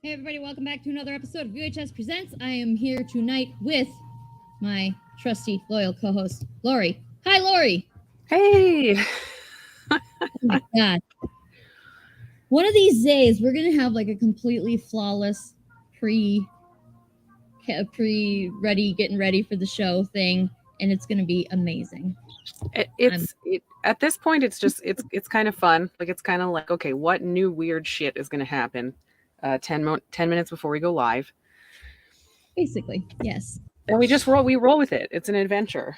Hey everybody, welcome back to another episode of UHS Presents. I am here tonight with my trusty, loyal co-host, Laurie. Hi, Laurie. Hey. Oh my God. One of these days, we're going to have like a completely flawless getting ready for the show thing, and it's going to be amazing. At this point, it's kind of fun. Like, it's kind of like, okay, what new weird shit is going to happen 10 minutes before we go live? Basically, yes. And we roll with it. It's an adventure.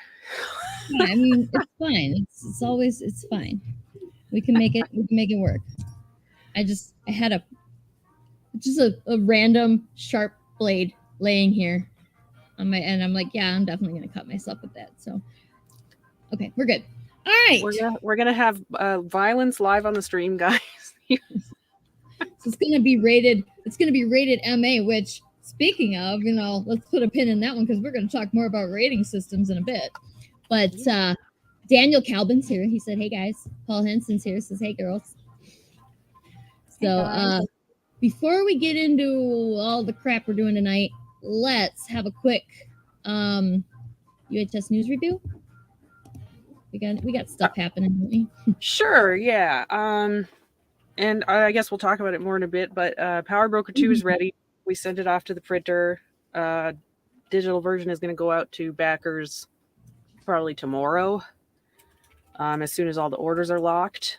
Yeah, I mean, it's fine. It's fine. We can make it work. I had a random sharp blade laying here on my, and I'm like, yeah, I'm definitely gonna cut myself with that. So, okay, we're good. All right, we're gonna have violence live on the stream, guys. So it's gonna be rated. It's gonna be rated MA. Which, speaking of, let's put a pin in that one because we're gonna talk more about rating systems in a bit. But Daniel Calbin's here. He said, "Hey guys." Paul Henson's here. Says, "Hey girls." So before we get into all the crap we're doing tonight, let's have a quick UHS news review. We got stuff happening, don't we? Sure, yeah. And I guess we'll talk about it more in a bit, but Power Broker 2 is ready. We sent it off to the printer. Digital version is going to go out to backers probably tomorrow, as soon as all the orders are locked.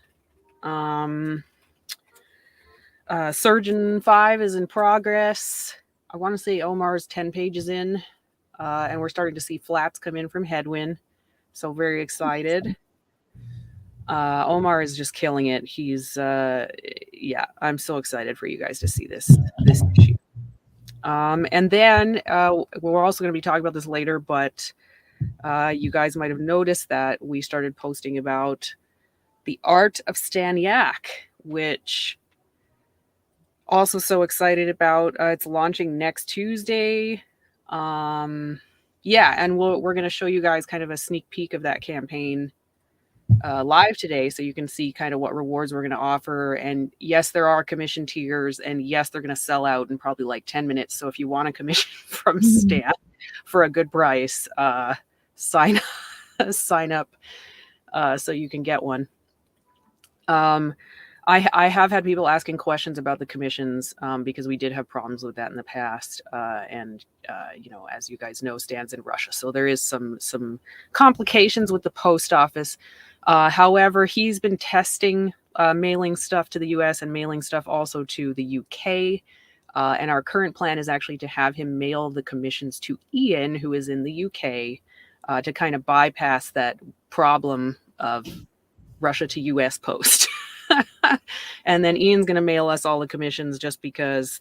Surgeon 5 is in progress. I want to say Omar's 10 pages in, and we're starting to see flats come in from Headwind. So very excited. Omar is just killing it. He's I'm so excited for you guys to see this issue. And then we're also going to be talking about this later, but you guys might have noticed that we started posting about the Art of Staniak, which also so excited about. It's launching next Tuesday. And we're going to show you guys kind of a sneak peek of that campaign live today, so you can see kind of what rewards we're going to offer. And yes, there are commission tiers, and yes, they're going to sell out in probably like 10 minutes. So if you want a commission from Stan for a good price, sign up so you can get one. I have had people asking questions about the commissions because we did have problems with that in the past. And as you guys know, Stan's in Russia. So there is some complications with the post office. However, he's been testing mailing stuff to the US and mailing stuff also to the UK. And our current plan is actually to have him mail the commissions to Ian, who is in the UK, to kind of bypass that problem of Russia to US post. And then Ian's going to mail us all the commissions just because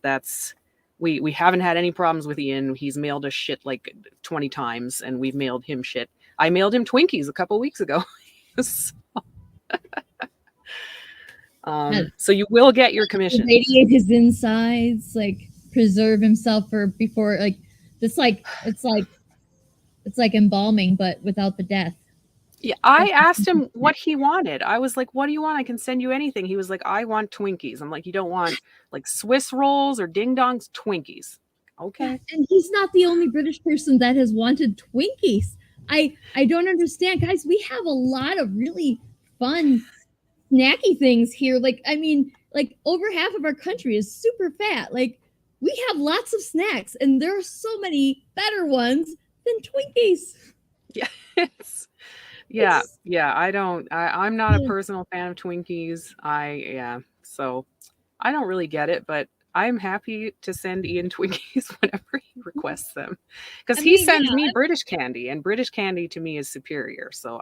we haven't had any problems with Ian. He's mailed us shit like 20 times and we've mailed him shit. I mailed him Twinkies a couple weeks ago. So you will get your commission. Radiate his insides, like preserve himself for before, like it's like embalming, but without the death. Yeah, I asked him what he wanted. I was like, what do you want? I can send you anything. He was like, I want Twinkies. I'm like, you don't want like Swiss rolls or ding dongs? Twinkies. Okay. And he's not the only British person that has wanted Twinkies. I don't understand. Guys, we have a lot of really fun snacky things here. Like, I mean, like over half of our country is super fat. Like, we have lots of snacks and there are so many better ones than Twinkies. Yeah. I'm not a personal fan of Twinkies. So I don't really get it, but I'm happy to send Ian Twinkies whenever he requests them, because he sends me British candy, and British candy to me is superior. So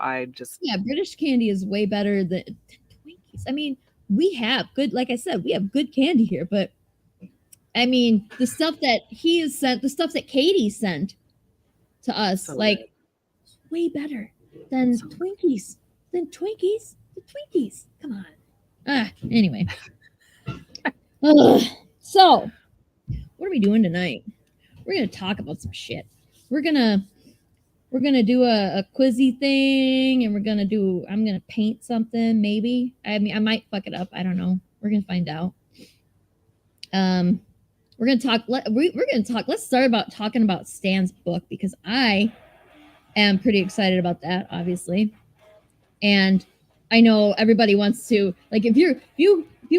British candy is way better than Twinkies. I mean, we have good, like I said, we have good candy here, but I mean, the stuff that he has sent, the stuff that Katie sent to us, like way better than Twinkies. The Twinkies. Come on. Anyway. So, what are we doing tonight? We're gonna talk about some shit. We're gonna do a quizzy thing, and I'm gonna paint something, maybe. I mean, I might fuck it up. I don't know. We're gonna find out. we're gonna talk. We're gonna talk. Let's start about talking about Stan's book because I am pretty excited about that, obviously. And I know everybody wants to like if you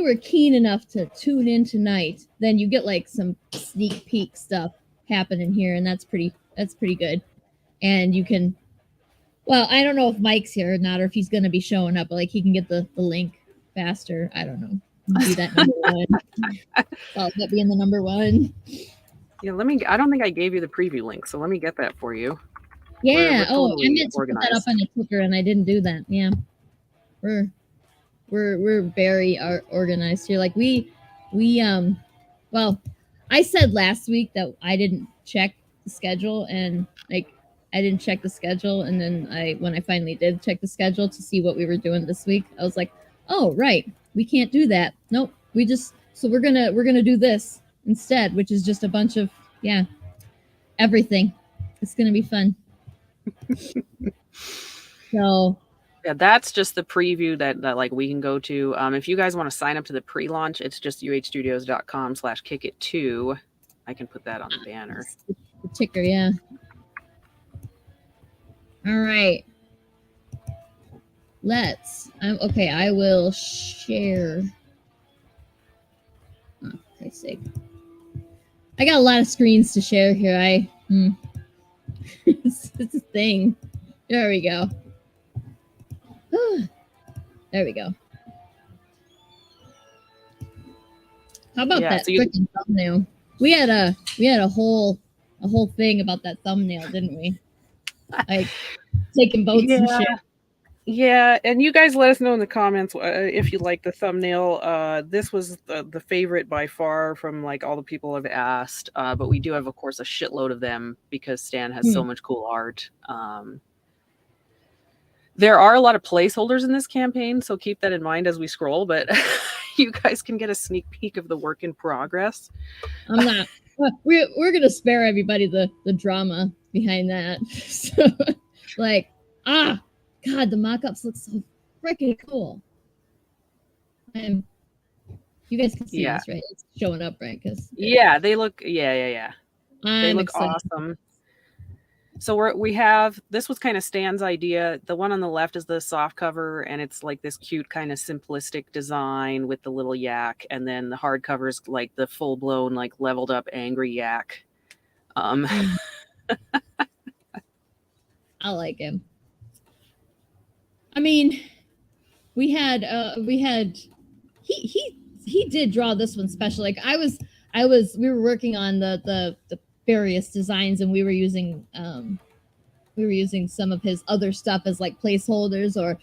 were keen enough to tune in tonight, then you get like some sneak peek stuff happening here, and that's pretty good. And you can, well, I don't know if Mike's here or not, or if he's going to be showing up, but like he can get the link faster. I don't know. Be that number one. That being the number one. Yeah, I don't think I gave you the preview link, so let me get that for you. Yeah. We're totally I meant to put that up on the ticker, and I didn't do that. Yeah. We're very organized here. Like well, I said last week that I didn't check the schedule, and like I didn't check the schedule, and then when I finally did check the schedule to see what we were doing this week, I was like, oh right, we can't do that. Nope, we're gonna do this instead, which is just a bunch of everything. It's gonna be fun. So yeah, that's just the preview that like we can go to. If you guys want to sign up to the pre-launch, it's just uhstudios.com/kickit2. I can put that on the banner. The ticker, yeah. All right. Let's. Okay. I will share. Oh, for Christ's sake. I got a lot of screens to share here. It's a thing. There we go. There we go. How about that freaking thumbnail? We had a whole thing about that thumbnail, didn't we? Like taking votes and shit. Yeah, and you guys let us know in the comments if you like the thumbnail. This was the favorite by far from like all the people have asked, but we do have, of course, a shitload of them because Stan has so much cool art. There are a lot of placeholders in this campaign, so keep that in mind as we scroll, but you guys can get a sneak peek of the work in progress. I'm not. We're gonna spare everybody the drama behind that. So, like, God, the mock-ups look so freaking cool. You guys can see this, right? It's showing up, right? Because they look, they look awesome. So we have, this was kind of Stan's idea. The one on the left is the soft cover, and it's like this cute kind of simplistic design with the little yak, and then the hard cover is like the full blown, like leveled up angry yak. I like him. I mean, we did draw this one special. Like we were working on the various designs, and we were using some of his other stuff as like placeholders or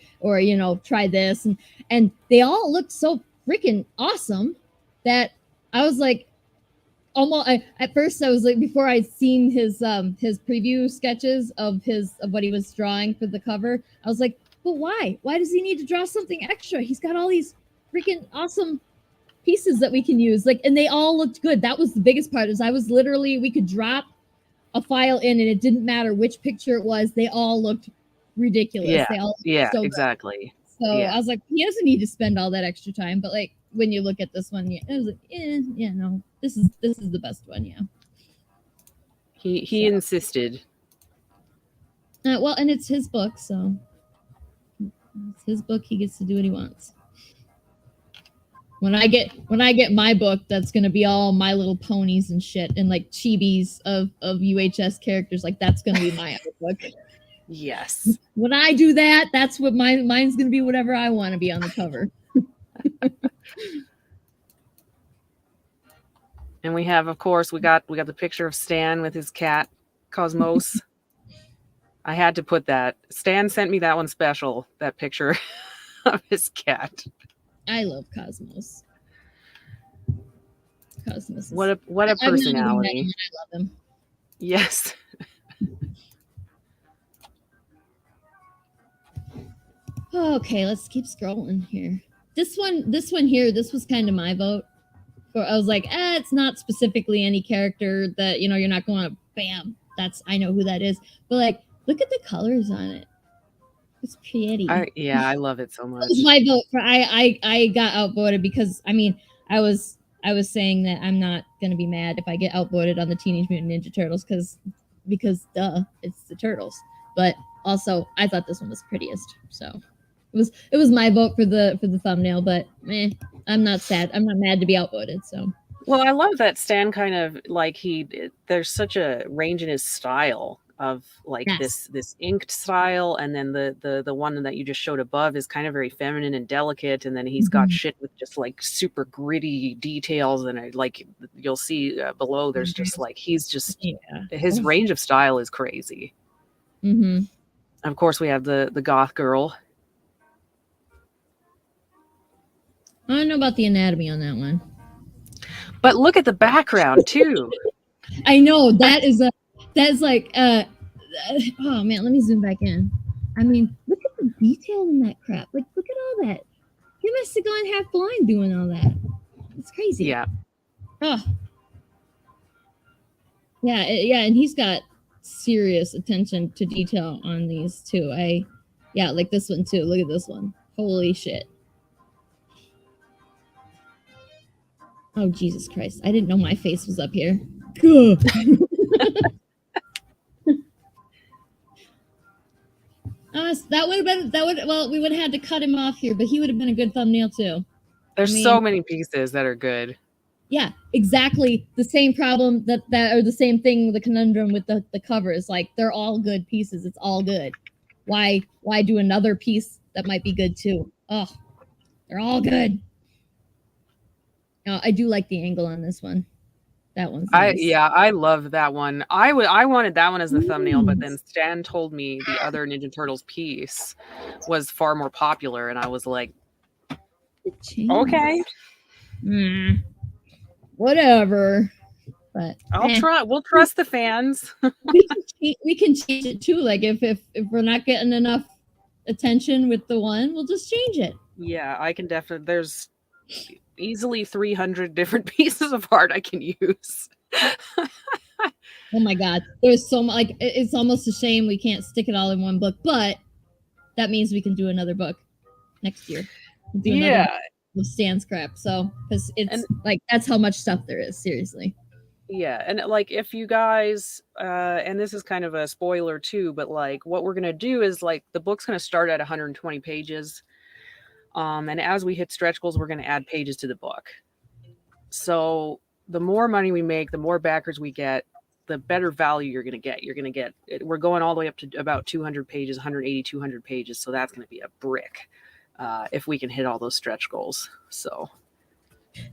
try this, and they all looked so freaking awesome that I was like, almost at first I was like, before I'd seen his preview sketches of what he was drawing for the cover, I was like, but why does he need to draw something extra? He's got all these freaking awesome pieces that we can use, like, and they all looked good. That was the biggest part, is I was literally, we could drop a file in and it didn't matter which picture it was, they all looked ridiculous. They all looked so exactly good. So I was like, he doesn't need to spend all that extra time. But like when you look at this one, it was like, no, this is the best one. He insisted. Well, and it's his book, so it's his book. He gets to do what he wants. When I get my book, that's gonna be all My Little Ponies and shit, and like chibis of UHS characters. Like that's gonna be my book. Yes. When I do that, that's what mine's gonna be. Whatever I want to be on the cover. And we have, of course, we got the picture of Stan with his cat Cosmos. I had to put that. Stan sent me that one special. That picture of his cat. I love Cosmos. Cosmos. What a personality. I love him. Yes. Okay, let's keep scrolling here. This one here, this was kind of my vote. I was like, it's not specifically any character that, you're not going to, bam, I know who that is. But like, look at the colors on it. It's pretty. I love it so much. It was my vote for I got outvoted because I mean I was I was saying that I'm not gonna be mad if I get outvoted on the Teenage Mutant Ninja Turtles because duh, it's the turtles. But also, I thought this one was prettiest, so it was my vote for the thumbnail. But I'm not sad. I'm not mad to be outvoted. So. Well, I love that Stan kind of like there's such a range in his style of like Yes. this inked style, and then the one that you just showed above is kind of very feminine and delicate, and then he's got shit with just like super gritty details, and like you'll see below there's just like his range of style is crazy. Mm-hmm. Of course, we have the Goth Girl. I don't know about the anatomy on that one. But look at the background too. I know that's like oh man, let me zoom back in. I mean, look at the detail in that crap. Like, look at all that. He must have gone half blind doing all that. It's crazy. Yeah. Oh. Yeah, and he's got serious attention to detail on these too. Like this one too. Look at this one. Holy shit. Oh, Jesus Christ. I didn't know my face was up here. That would have been, we would have had to cut him off here, but he would have been a good thumbnail too. There's so many pieces that are good. Yeah, exactly. The same problem that or the same thing, the conundrum with the covers. Like, they're all good pieces. It's all good. Why do another piece that might be good too? Oh, they're all good. I do like the angle on this one. That one's nice. I love that one. I wanted that one as the thumbnail, but then Stan told me the other Ninja Turtles piece was far more popular, and I was like, okay, whatever. But we'll trust the fans. we can change it too. Like if we're not getting enough attention with the one, we'll just change it. Yeah, I can definitely. There's easily 300 different pieces of art I can use. Oh my god, there's so much. Like, it's almost a shame we can't stick it all in one book, but that means we can do another book next year. Another of Stan's crap. So, because like, that's how much stuff there is. Seriously. Yeah, and like, if you guys and this is kind of a spoiler too, but like what we're gonna do is, like, the book's gonna start at 120 pages. And as we hit stretch goals, we're going to add pages to the book. So the more money we make, the more backers we get, the better value you're going to get. You're going to get, we're going all the way up to about 200 pages, 180, 200 pages. So that's going to be a brick if we can hit all those stretch goals. So.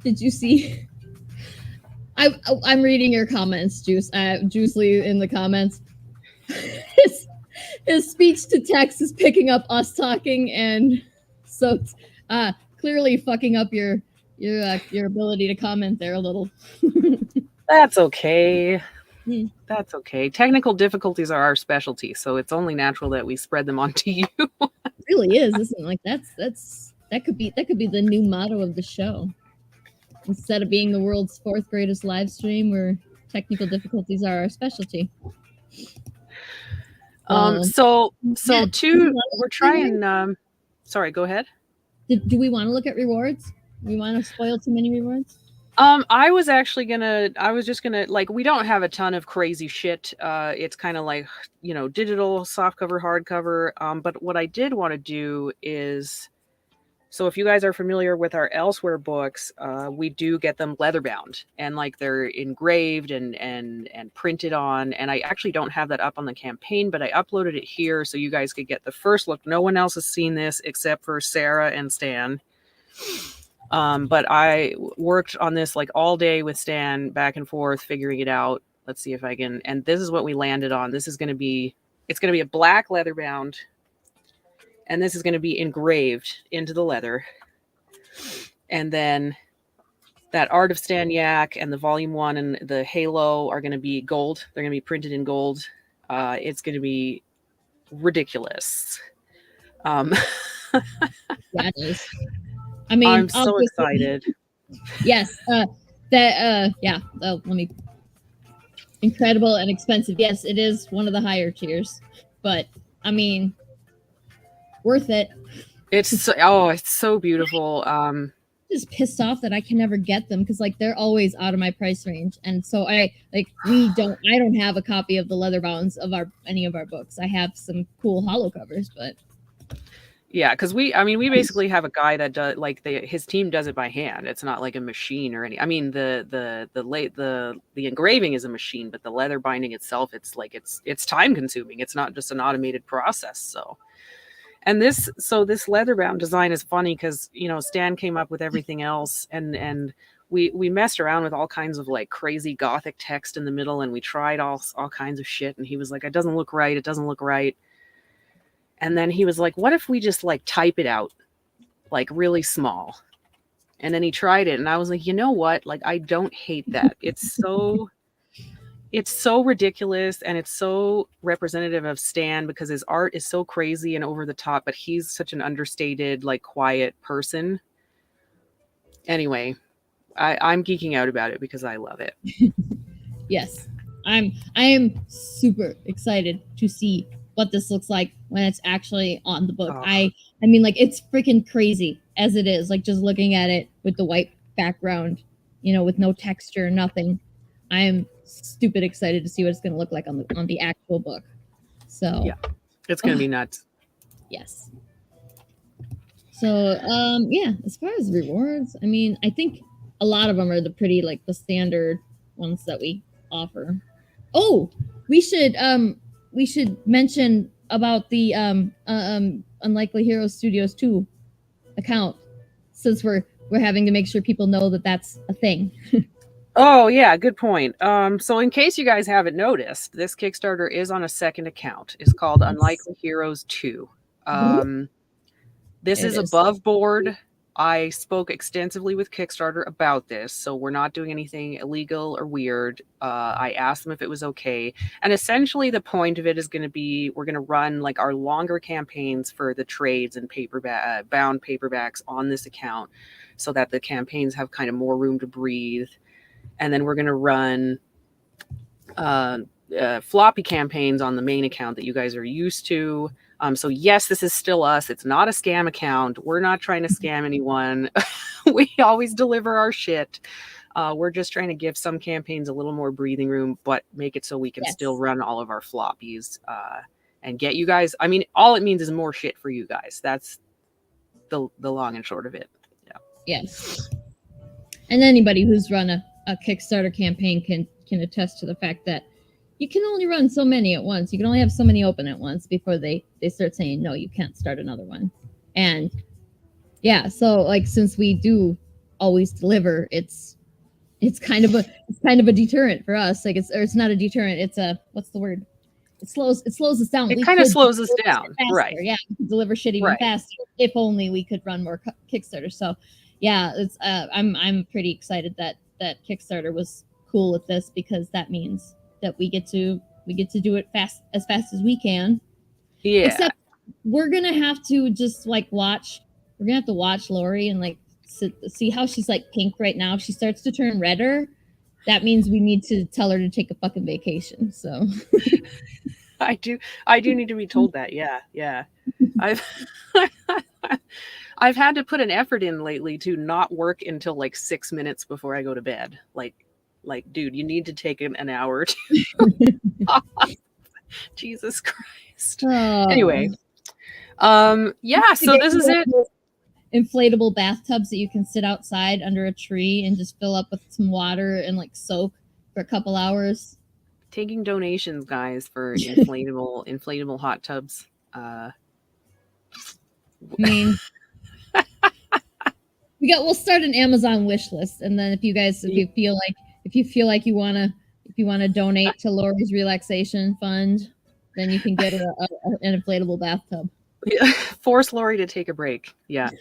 Did you see? I'm reading your comments, Juice Lee in the comments. His speech to text is picking up us talking, and so clearly fucking up your ability to comment there a little. That's okay. That's okay. Technical difficulties are our specialty, so it's only natural that we spread them onto you. It really is, isn't it? Like, that could be the new motto of the show. Instead of being the world's 4th greatest live stream, where technical difficulties are our specialty. So we're trying. Sorry, go ahead. Do we want to look at rewards? We want to spoil too many rewards? I was just gonna, like, we don't have a ton of crazy shit. It's kind of like, digital, softcover, hardcover. But what I did want to do is, so if you guys are familiar with our Elsewhere books, we do get them leather bound, and like they're engraved and printed on. And I actually don't have that up on the campaign, but I uploaded it here so you guys could get the first look. No one else has seen this except for Sarah and Stan. But I worked on this like all day with Stan, back and forth, figuring it out. Let's see if I can. And this is what we landed on. It's going to be a black leather bound. And this is going to be engraved into the leather. And then that Art of Stan Yak and the Volume 1 and the Halo are going to be gold. They're going to be printed in gold. It's going to be ridiculous. Yeah, it is. I mean, I'm so excited. Yes. Let me. Incredible and expensive. Yes, it is one of the higher tiers. But, I mean, worth it. It's so beautiful. just pissed off that I can never get them because like they're always out of my price range, and so I don't have a copy of the leather bounds of any of our books. I have some cool hollow covers, but Yeah, because we basically have a guy that does like his team does it by hand. It's not like a machine or any. I mean, the engraving is a machine, but the leather binding itself, it's time consuming. It's not just an automated process. So, and this leather bound design is funny because Stan came up with everything else, and we messed around with all kinds of like crazy gothic text in the middle, and we tried all kinds of shit, and he was like, "It doesn't look right. It doesn't look right." And then he was like, what if we just like type it out like really small? And then he tried it and I was like, you know what? Like, I don't hate that. It's so ridiculous and it's so representative of Stan because his art is so crazy and over the top, but he's such an understated, like quiet person. Anyway, I'm geeking out about it because I love it. yes, I am super excited to see what this looks like when it's actually on the book. Oh. I mean, like, it's freaking crazy as it is. Like, just looking at it with the white background, with no texture, nothing. I am stupid excited to see what it's going to look like on the actual book. So yeah, it's going to be nuts. Yes. So yeah, as far as rewards, I mean, I think a lot of them are the standard ones that we offer. Oh, we should mention about the Unlikely Heroes Studios 2 account, since we're having to make sure people know that that's a thing. Oh yeah, good point. So in case you guys haven't noticed, this Kickstarter is on a second account. It's called Unlikely Heroes 2. This is above board. I spoke extensively with Kickstarter about this, so we're not doing anything illegal or weird. I asked them if it was okay. And essentially the point of it is going to be, we're going to run like our longer campaigns for the trades and bound paperbacks on this account so that the campaigns have kind of more room to breathe. And then we're going to run floppy campaigns on the main account that you guys are used to. So yes, this is still us. It's not a scam account. We're not trying to scam anyone. We always deliver our shit. We're just trying to give some campaigns a little more breathing room, but make it so we can still run all of our floppies and get you guys. I mean, all it means is more shit for you guys. That's the long and short of it. Yeah. Yes. And anybody who's run a Kickstarter campaign can attest to the fact that you can only run so many at once. You can only have so many open at once before they start saying, no, you can't start another one. And yeah, so like, since we do always deliver, it's kind of a deterrent for us. Like, it's not a deterrent. It's what's the word? It slows us down. It kind of slows us down. Right. Yeah. We could deliver shit even faster if only we could run more Kickstarter. So yeah, it's I'm pretty excited that Kickstarter was cool with this, because that means that we get to do it fast as we can. Yeah. Except we're gonna have to just like watch. We're gonna have to watch Laurie and like see how she's like pink right now. If she starts to turn redder, that means we need to tell her to take a fucking vacation. So I do need to be told that. Yeah. I've had to put an effort in lately to not work until like 6 minutes before I go to bed. Like, dude, you need to take an hour to Jesus Christ. Anyway. Yeah, so this is it. Inflatable bathtubs that you can sit outside under a tree and just fill up with some water and like soak for a couple hours. Taking donations, guys, for inflatable hot tubs. I mean, we'll start an Amazon wish list, and then if you feel like you wanna donate to Laurie's relaxation fund, then you can get an inflatable bathtub. Yeah. Force Laurie to take a break. Yeah.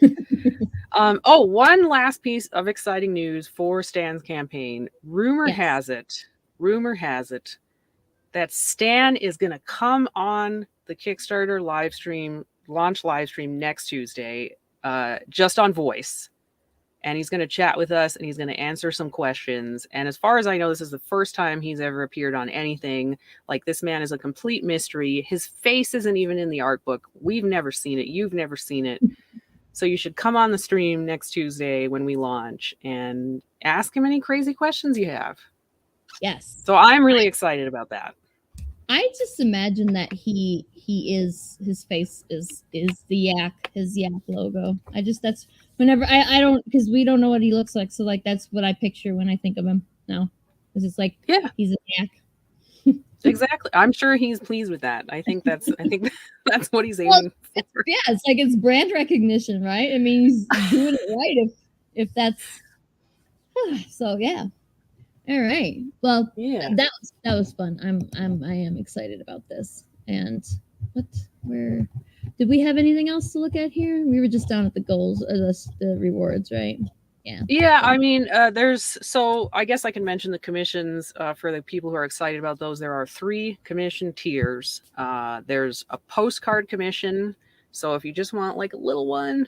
One last piece of exciting news for Stan's campaign. Rumor has it that Stan is going to come on the Kickstarter launch live stream next Tuesday, just on voice. And he's going to chat with us and he's going to answer some questions. And as far as I know, this is the first time he's ever appeared on anything. Like, this man is a complete mystery. His face isn't even in the art book. We've never seen it. You've never seen it. So you should come on the stream next Tuesday when we launch and ask him any crazy questions you have. Yes. So I'm really excited about that. I just imagine that his face is his yak logo. That's whenever I don't, because we don't know what he looks like, so like that's what I picture when I think of him now. Because it's like, yeah, he's a yak. Exactly. I'm sure he's pleased with that. I think that's what he's aiming for. Yeah, it's like it's brand recognition, right? I mean, he's doing it right if that's so yeah. All right. Well, Yeah. that was fun. I am excited about this. And where did we have anything else to look at here? We were just down at the goals or the rewards, right? Yeah. Yeah, I mean, I guess I can mention the commissions for the people who are excited about those. There are 3 commission tiers. There's a postcard commission. So if you just want like a little one,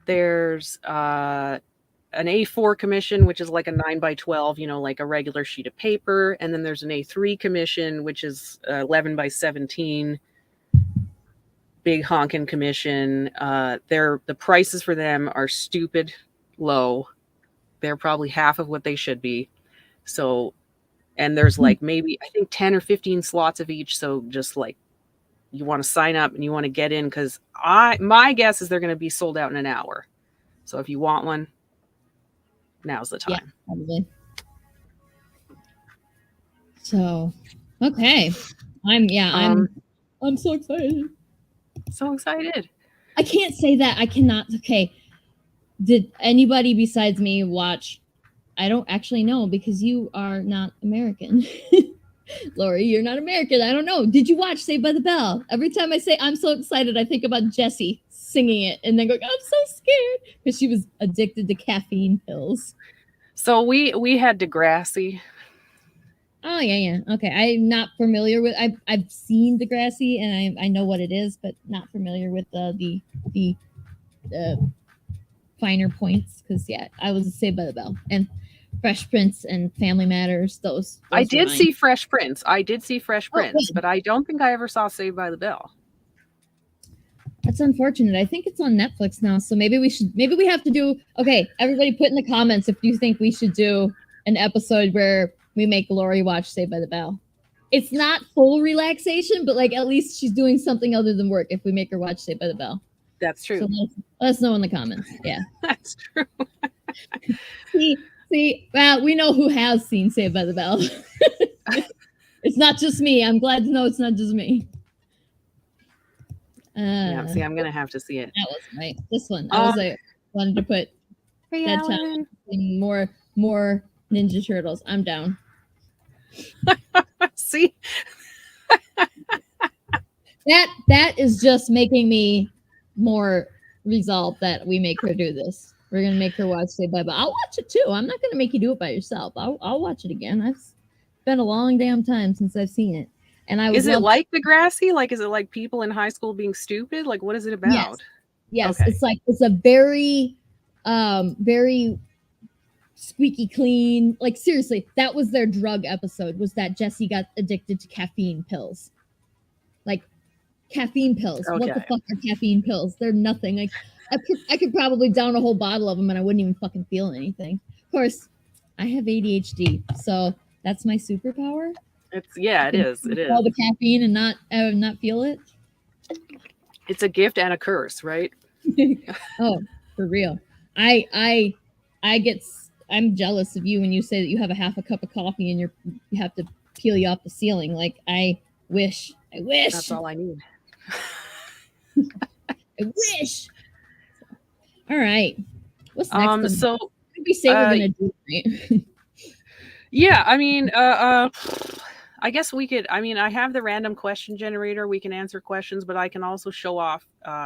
there's an A4 commission, which is like a 9x12, like a regular sheet of paper. And then there's an A3 commission, which is 11x17. Big honkin' commission. The prices for them are stupid low. They're probably half of what they should be. So, and there's like maybe I think 10 or 15 slots of each. So just like you want to sign up and you want to get in, because my guess is they're going to be sold out in an hour. So if you want one, now's the time. Yeah, probably. So, okay. I'm so excited. So excited. I can't say that. I cannot. Okay. Did anybody besides me watch? I don't actually know because you are not American. Laurie, you're not American. I don't know. Did you watch Saved by the Bell? Every time I say I'm so excited, I think about Jessie singing it and then going, I'm so scared, because she was addicted to caffeine pills. So we had Degrassi. Oh yeah. Okay, I'm not familiar with. I've seen Degrassi and I know what it is, but not familiar with the finer points. Because I was Saved by the Bell and Fresh Prince and Family Matters. Those I did see Fresh Prince. But I don't think I ever saw Saved by the Bell. That's unfortunate. I think it's on Netflix now, so maybe we have to do. Okay, everybody, put in the comments if you think we should do an episode where we make Laurie watch Saved by the Bell. It's not full relaxation, but like at least she's doing something other than work if we make her watch Saved by the Bell. That's true. So let us know in the comments. Yeah. That's true. See, well, we know who has seen Saved by the Bell. It's not just me. I'm glad to know it's not just me. I'm gonna have to see it. That was right. This one. I wanted to put that time and more Ninja Turtles. I'm down. See, that is just making me more resolved that we make her do this. We're gonna make her watch Saved by the Bell. I'll watch it too. I'm not gonna make you do it by yourself. I'll watch it again. It's been a long damn time since I've seen it. And is it like Degrassi? Like, is it like people in high school being stupid? Like, what is it about? Yes. Okay. It's a very, very squeaky clean. Like, seriously, that was their drug episode. Was that Jessie got addicted to caffeine pills? Like, caffeine pills. Okay. What the fuck are caffeine pills? They're nothing. Like, I could probably down a whole bottle of them and I wouldn't even fucking feel anything. Of course, I have ADHD, so that's my superpower. It is. All the caffeine and not feel it. It's a gift and a curse, right? Oh, for real. I'm jealous of you when you say that you have a half a cup of coffee and you have to peel you off the ceiling. Like, I wish. That's all I need. I wish. All right. What's next? So we say we're gonna do, right? Yeah, I mean, I guess we could. I mean, I have the random question generator. We can answer questions, but I can also show off.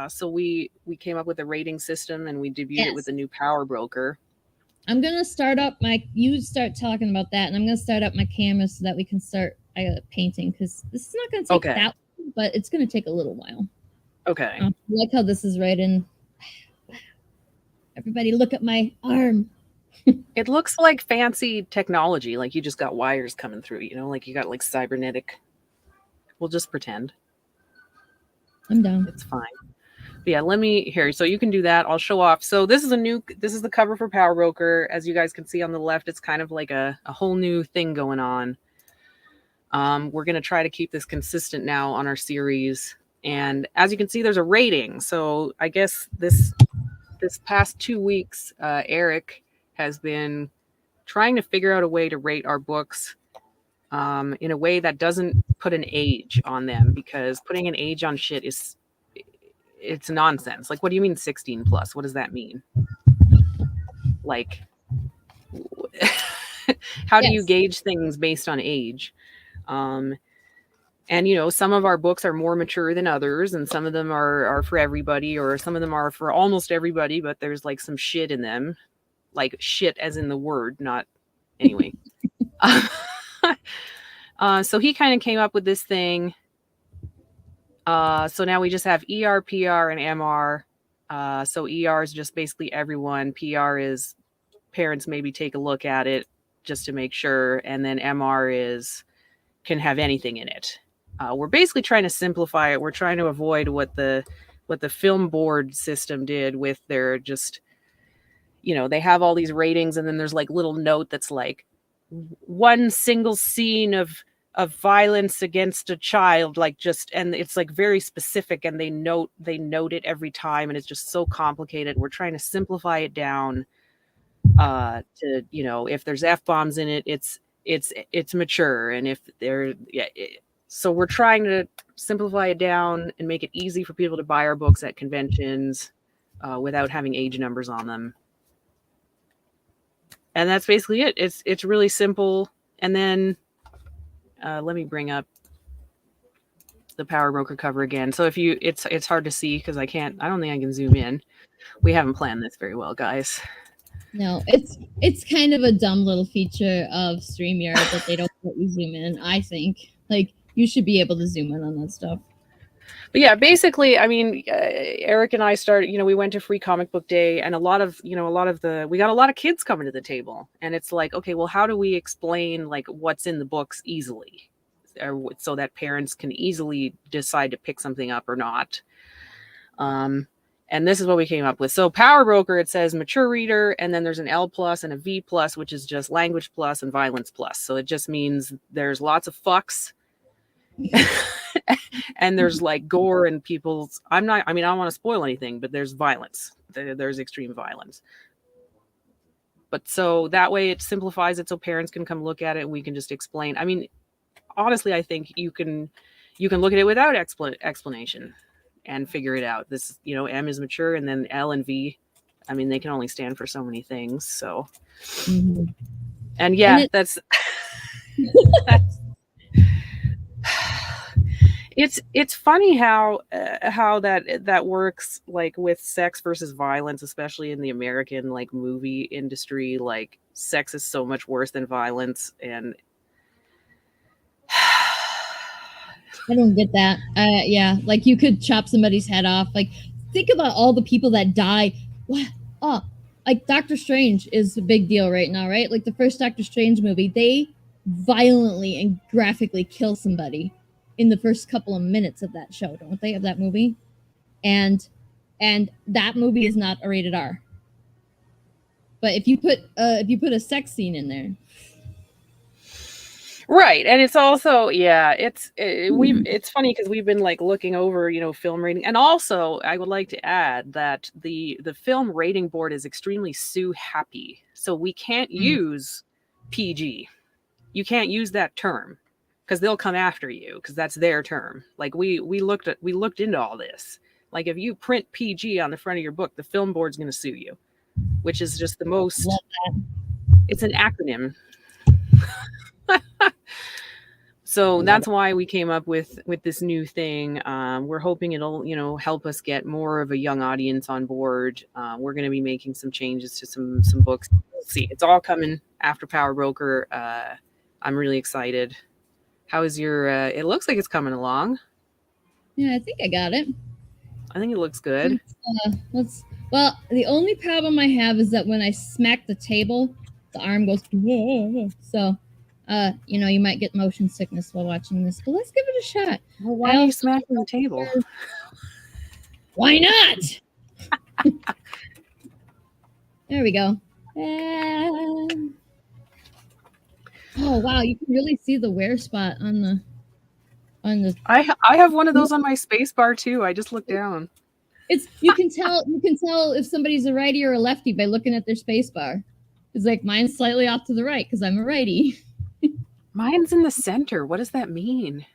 So we came up with a rating system and we debuted it with the new Power Broker. I'm gonna start up you start talking about that, and I'm gonna start up my camera so that we can start painting, because this is not gonna take that long, but it's gonna take a little while. Okay. I like how this is right in. Everybody, look at my arm. It looks like fancy technology, like you just got wires coming through, like you got like cybernetic. We'll just pretend. I'm down. It's fine. Yeah, let me here. So you can do that. I'll show off. So this is the cover for Power Broker. As you guys can see on the left, it's kind of like a whole new thing going on. We're going to try to keep this consistent now on our series. And as you can see, there's a rating. So I guess this past 2 weeks, Eric has been trying to figure out a way to rate our books in a way that doesn't put an age on them, because putting an age on shit it's nonsense. Like, what do you mean 16 plus? What does that mean? Like, how do you gauge things based on age? And some of our books are more mature than others, and some of them are for everybody, or some of them are for almost everybody, but there's like some shit in them, like shit as in the word, not anyway. So he kind of came up with this thing. So now we just have ER, PR, and MR. So ER is just basically everyone. PR is parents maybe take a look at it just to make sure, and then MR is can have anything in it. We're basically trying to simplify it. We're trying to avoid what the film board system did with their just, they have all these ratings, and then there's like little note that's like one single scene of violence against a child, like just, and it's like very specific, and they note it every time, and it's just so complicated. We're trying to simplify it down to, if there's F-bombs in it, it's mature, and if they're so we're trying to simplify it down and make it easy for people to buy our books at conventions without having age numbers on them. And that's basically it. It's really simple. And then let me bring up the Power Broker cover again. So if it's hard to see because I don't think I can zoom in. We haven't planned this very well, guys. No, it's kind of a dumb little feature of StreamYard that they don't let you zoom in. I think like you should be able to zoom in on that stuff. But yeah, basically, I mean, Eric and I started, we went to Free Comic Book Day, and we got a lot of kids coming to the table, and it's like, okay, well, how do we explain like what's in the books easily, so that parents can easily decide to pick something up or not? And this is what we came up with. So Power Broker, it says mature reader, and then there's an L plus and a V plus, which is just language plus and violence plus. So it just means there's lots of fucks. And there's like gore and I don't want to spoil anything, but there's violence. There's extreme violence. But so that way it simplifies it so parents can come look at it and we can just explain. I mean, honestly, I think you can look at it without explanation and figure it out. This, M is mature, and then L and V, I mean, they can only stand for so many things. So, and yeah, that's it's funny how that works, like with sex versus violence, especially in the American like movie industry. Like sex is so much worse than violence, and I don't get that. Yeah, like you could chop somebody's head off. Like think about all the people that die. What? Oh, like Doctor Strange is a big deal right now, right? Like the first Doctor Strange movie, they violently and graphically kill somebody in the first couple of minutes of that show, don't they? Of that movie, and that movie is not a rated R. But if you put a sex scene in there, right, and it's also it's funny because we've been like looking over film rating, and also I would like to add that the film rating board is extremely Sue happy, so we can't use PG. You can't use that term because they'll come after you because that's their term. Like we looked into all this. Like if you print PG on the front of your book, the film board's going to sue you, which is just the most. It's an acronym. So that's why we came up with this new thing. We're hoping it'll help us get more of a young audience on board. We're going to be making some changes to some books. We'll see. It's all coming after Power Broker. I'm really excited. How is your? It looks like it's coming along. Yeah, I think I got it. I think it looks good. Well, the only problem I have is that when I smack the table, the arm goes. So, you might get motion sickness while watching this, but let's give it a shot. Well, why are you smacking the table? Why not? There we go. Oh wow, you can really see the wear spot on the I have one of those on my space bar too. I just looked down. It's you can tell if somebody's a righty or a lefty by looking at their space bar. It's like mine's slightly off to the right because I'm a righty. Mine's in the center. What does that mean?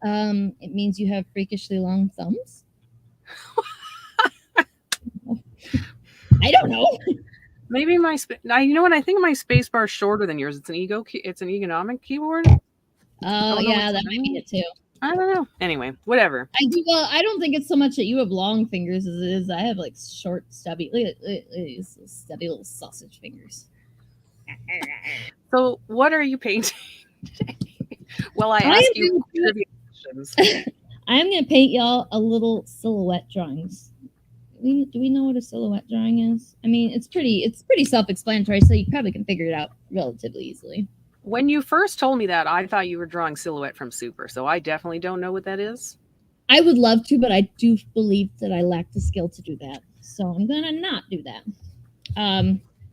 It means you have freakishly long thumbs. I don't know. Maybe my you know what? I think my space bar is shorter than yours. It's an economic keyboard. Oh yeah, that might be it too. I don't know. Anyway, whatever. I do. Well, I don't think it's so much that you have long fingers as it is I have like short, stubby, these stubby little sausage fingers. So, what are you painting today? Well, I ask you questions. I'm gonna paint y'all a little silhouette drawings. Do we know what a silhouette drawing is? I mean, it's pretty self-explanatory, so you probably can figure it out relatively easily. When you first told me that, I thought you were drawing Silhouette from Super, so I definitely don't know what that is. I would love to, but I do believe that I lack the skill to do that, so I'm gonna not do that.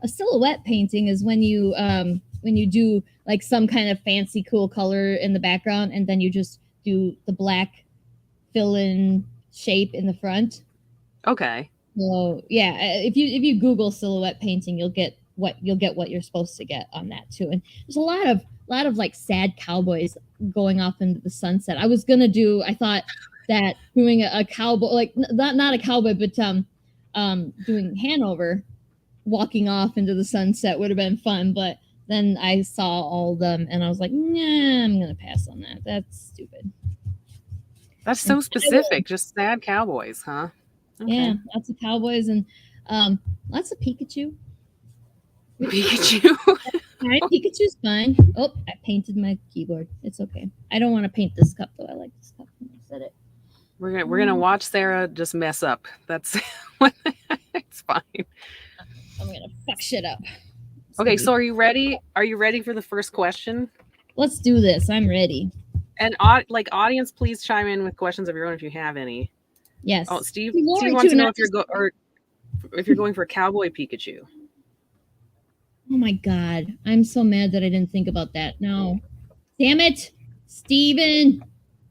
A silhouette painting is when you do like some kind of fancy cool color in the background, and then you just do the black fill-in shape in the front. Okay. So yeah, if you Google silhouette painting, you'll get what you're supposed to get on that too. And there's a lot of like sad cowboys going off into the sunset. I thought that doing a cowboy, like not a cowboy, but doing Hanover, walking off into the sunset would have been fun. But then I saw all of them and I was like, nah, I'm gonna pass on that. That's stupid. That's so specific. Just sad cowboys, huh? Okay. Yeah, lots of cowboys and lots of Pikachu. Pikachu. All right, Pikachu's fine. Oh, I painted my keyboard. It's okay. I don't want to paint this cup though. I like this cup. I said it. We're gonna watch Sarah just mess up. That's it's fine. I'm gonna fuck shit up. Okay, so are you ready? Are you ready for the first question? Let's do this. I'm ready. And audience, please chime in with questions of your own if you have any. Yes. Oh, Steve wants to know if you're going for Cowboy Pikachu. Oh my god, I'm so mad that I didn't think about that. No, damn it, Steven.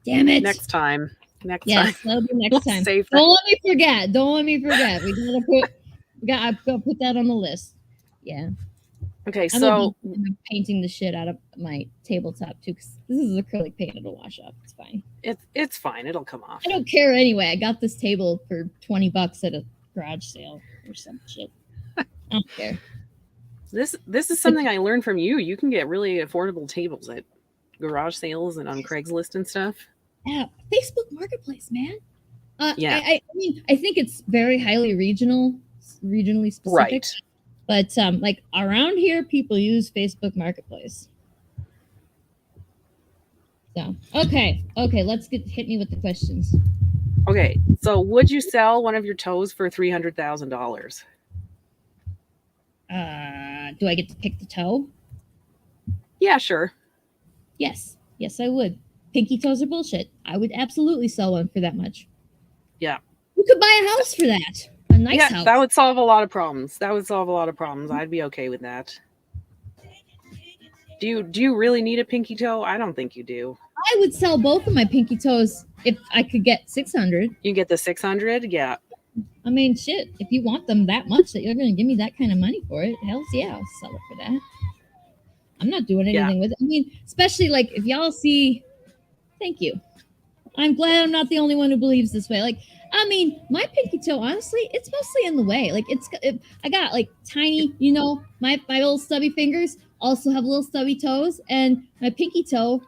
Damn it. Next time. Yes, that'll be next time. Don't let me forget. I've got to put that on the list. Yeah. Okay, so I'm painting the shit out of my tabletop too, because this is acrylic paint. It'll wash off. It's fine. It's fine. It'll come off. I don't care anyway. I got this table for $20 at a garage sale or some shit. I don't care. This is something I learned from you. You can get really affordable tables at garage sales and on Craigslist and stuff. Yeah, Facebook Marketplace, man. Yeah. I mean, I think it's very highly regionally specific. Right. But like around here, people use Facebook Marketplace. So okay, let's hit me with the questions. Okay, so would you sell one of your toes for $300,000? Do I get to pick the toe? Yeah, sure. Yes, I would. Pinky toes are bullshit. I would absolutely sell one for that much. Yeah. You could buy a house for that. A nice house. That would solve a lot of problems. I'd be okay with that. Do you really need a pinky toe? I don't think you do. I would sell both of my pinky toes if I could get 600. You get the 600? Yeah. I mean, shit, if you want them that much that you're going to give me that kind of money for it, hell yeah, I'll sell it for that. I'm not doing anything with it. I mean, especially like if y'all see, thank you. I'm glad I'm not the only one who believes this way. Like, I mean, my pinky toe, honestly, it's mostly in the way. Like, I got like tiny, my little stubby fingers also have little stubby toes, and my pinky toe,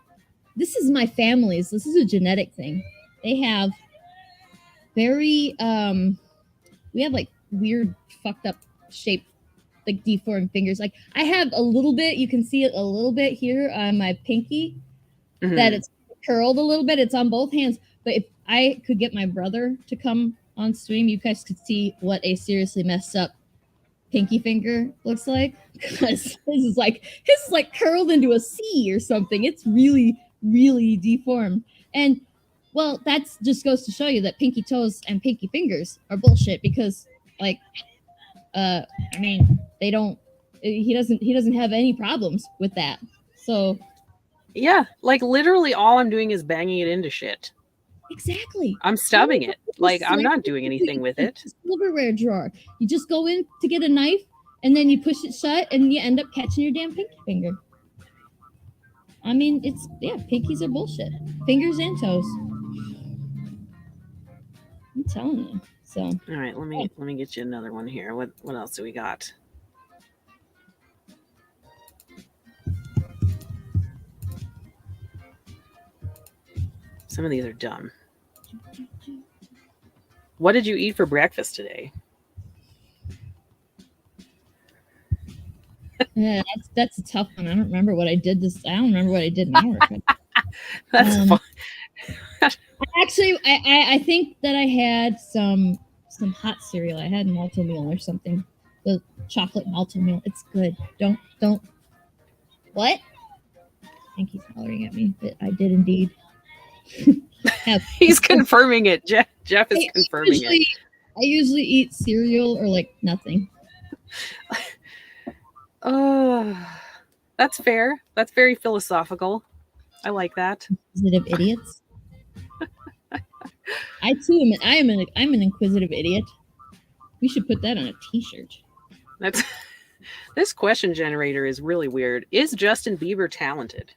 this is my family's. This is a genetic thing. They have very, we have like weird, fucked up shaped, like deformed fingers. Like, I have a little bit, you can see it a little bit here on my pinky, that it's curled a little bit. It's on both hands. But if I could get my brother to come on stream, you guys could see what a seriously messed up pinky finger looks like. Because his is like curled into a C or something. It's really, really deformed. And Well, that just goes to show you that pinky toes and pinky fingers are bullshit because, like, I mean, they don't. He doesn't have any problems with that. So Yeah, like literally all I'm doing is banging it into shit. exactly. I'm stubbing it. Like I'm not doing anything with it. Silverware drawer. You just go in to get a knife, and then you push it shut, and you end up catching your damn pinky finger. I mean, pinkies are bullshit. Fingers and toes. I'm telling you. So all right, let me get you another one here. What else do we got? Some of these are dumb. What did you eat for breakfast today? yeah, that's a tough one. I don't remember what I did I don't remember what I did now. That's fun. Actually, I think that I had some hot cereal. I had malto meal or something. The chocolate malto meal. It's good. Don't. What? I think he's hollering at me. But I did indeed. He's confirming it. Jeff is confirming it. I usually eat cereal or like nothing. That's fair. That's very philosophical. I like that. Inquisitive idiots. I too am. I'm an inquisitive idiot. We should put that on a T-shirt. That's this question generator is really weird. Is Justin Bieber talented?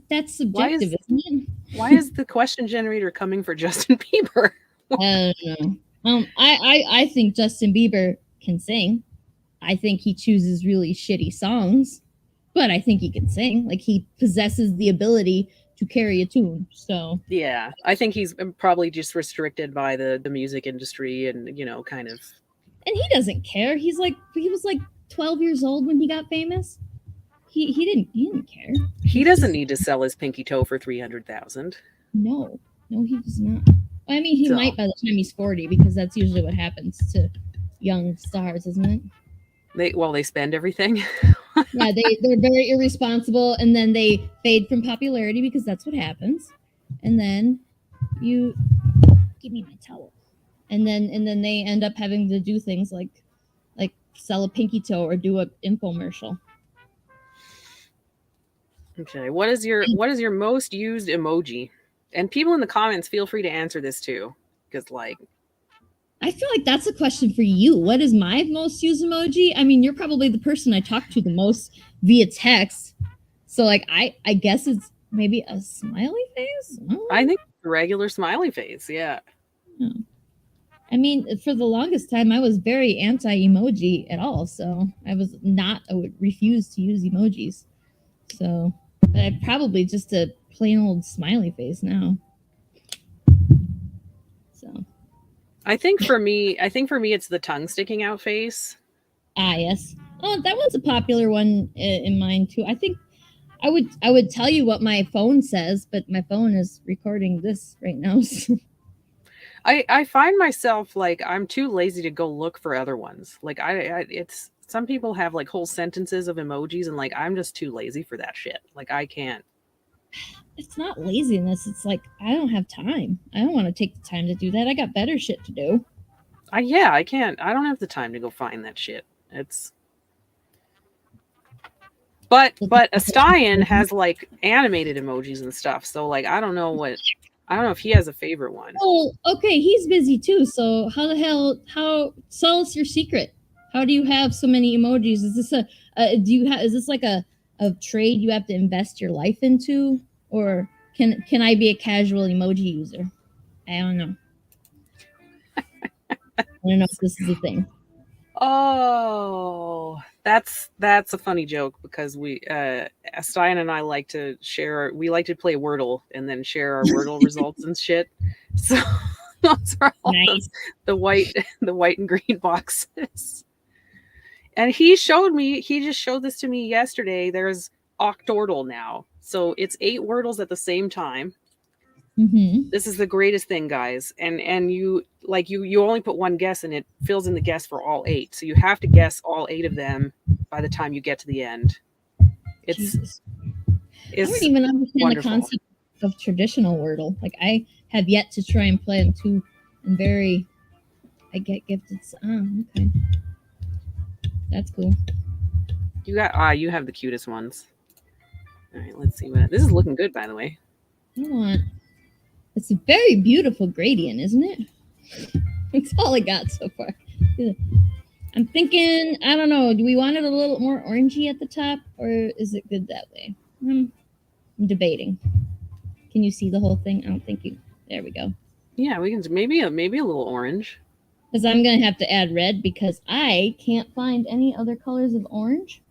That's subjective, isn't it? Why is the question generator coming for Justin Bieber? I don't know. I think Justin Bieber can sing. I think he chooses really shitty songs, but I think he can sing. Like he possesses the ability to carry a tune. So yeah, I think he's probably just restricted by the music industry and kind of. And he doesn't care. He was like 12 years old when he got famous. He didn't care. He doesn't need to sell his pinky toe for $300,000. No, he does not. I mean, he might by the time he's 40 because that's usually what happens to young stars, isn't it? They spend everything. Yeah, they're very irresponsible, and then they fade from popularity because that's what happens. And then you give me my towel, and then they end up having to do things like sell a pinky toe or do an infomercial. Okay, what is your most used emoji? And people in the comments, feel free to answer this too, because I feel like that's a question for you. What is my most used emoji? I mean, you're probably the person I talk to the most via text. So I guess it's maybe a smiley face? I think a regular smiley face, yeah. I mean, for the longest time, I was very anti-emoji at all. So I would refuse to use emojis. So I probably just a plain old smiley face now. So I think for me, it's the tongue sticking out face. Ah, yes. Oh, that one's a popular one in mine too. I think I would tell you what my phone says, but my phone is recording this right now. So. I find myself I'm too lazy to go look for other ones. It's some people have whole sentences of emojis, and I'm just too lazy for that shit. I can't. It's not laziness. It's I don't have time. I don't want to take the time to do that. I got better shit to do. I can't. I don't have the time to go find that shit. It's. But Astian has animated emojis and stuff. So I don't know if he has a favorite one. Oh, okay. He's busy too. So how sell us your secret? How do you have so many emojis? Is this is this a trade you have to invest your life into? Or can I be a casual emoji user? I don't know. I don't know if this is a thing. Oh, that's a funny joke because Stein and I like to play Wordle and then share our Wordle results and shit. So those are all nice. the white and green boxes. And he just showed this to me yesterday. There's Octordle now. So it's 8 Wordles at the same time. Mm-hmm. This is the greatest thing, guys. And you only put one guess and it fills in the guess for all 8. So you have to guess all 8 of them by the time you get to the end. I don't even understand wonderful. the concept of traditional Wordle. Like I have yet to try and play them too. I get gifted. Oh, okay. That's cool. You have the cutest ones. All right, let's see what this is looking good, by the way. It's a very beautiful gradient, isn't it? That's all I got so far. I'm thinking, I don't know, do we want it a little more orangey at the top, or is it good that way? I'm debating. Can you see the whole thing? I don't think you. There we go. Yeah, we can maybe a little orange. Because I'm gonna have to add red because I can't find any other colors of orange,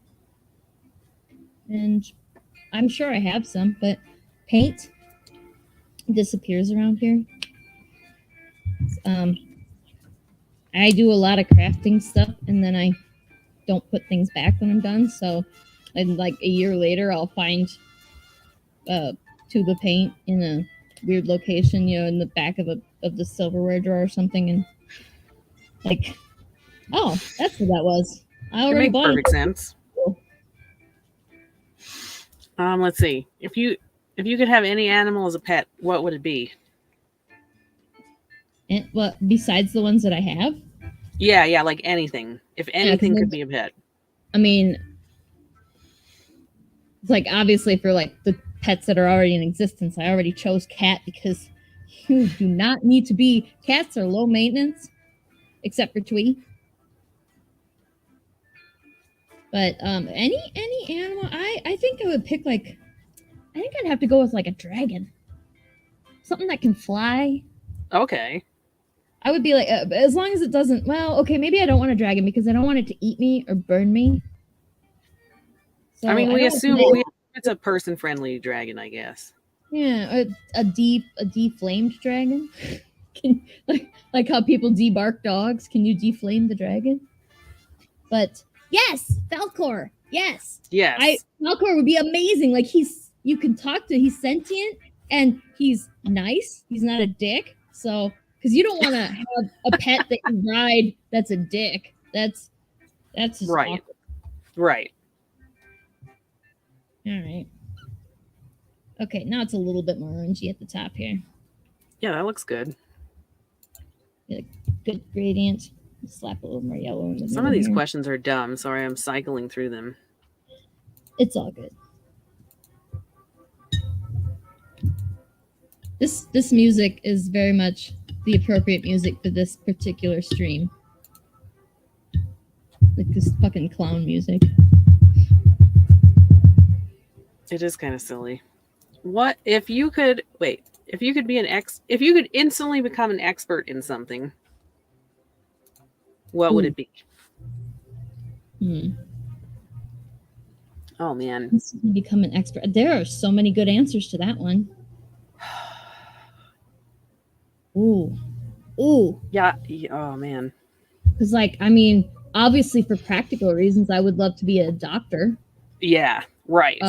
and I'm sure I have some, but paint disappears around here. I do a lot of crafting stuff, and then I don't put things back when I'm done. So, and like a year later, I'll find a tube of paint in a weird location, in the back of the silverware drawer or something, and like, oh, that's what that was. I already bought perfect sense. Let's see. If you could have any animal as a pet, what would it be? And what besides the ones that I have? Yeah, like anything. If anything could be a pet. I mean, it's like obviously for like the pets that are already in existence, I already chose cat because you do not need to be. Cats are low maintenance, except for Twee. But any animal, I think I would pick like, I think I'd have to go with like a dragon, something that can fly. Okay. I would be like, as long as it doesn't. Well, okay, maybe I don't want a dragon because I don't want it to eat me or burn me. So I mean, we assume it's a person-friendly dragon, I guess. Yeah, a deflamed dragon. like how people debark dogs. Can you deflame the dragon? But yes, Falcor. Yes. Falcor would be amazing. Like you can talk to. He's sentient and he's nice. He's not a dick. So because you don't want to have a pet that you ride that's a dick. That's just right. Awkward. Right. All right. Okay, now it's a little bit more orangey at the top here. Yeah, that looks good. Good gradient. Slap a little more yellow in the middle. Some of these questions are dumb. Sorry, I'm cycling through them. It's all good. This music is very much the appropriate music for this particular stream. Like this fucking clown music. It is kind of silly. What if you could if you could instantly become an expert in something, what would it be? Oh man. Become an expert. There are so many good answers to that one. Ooh. Yeah. Oh man. Because like, I mean, obviously for practical reasons, I would love to be a doctor. Yeah. Right.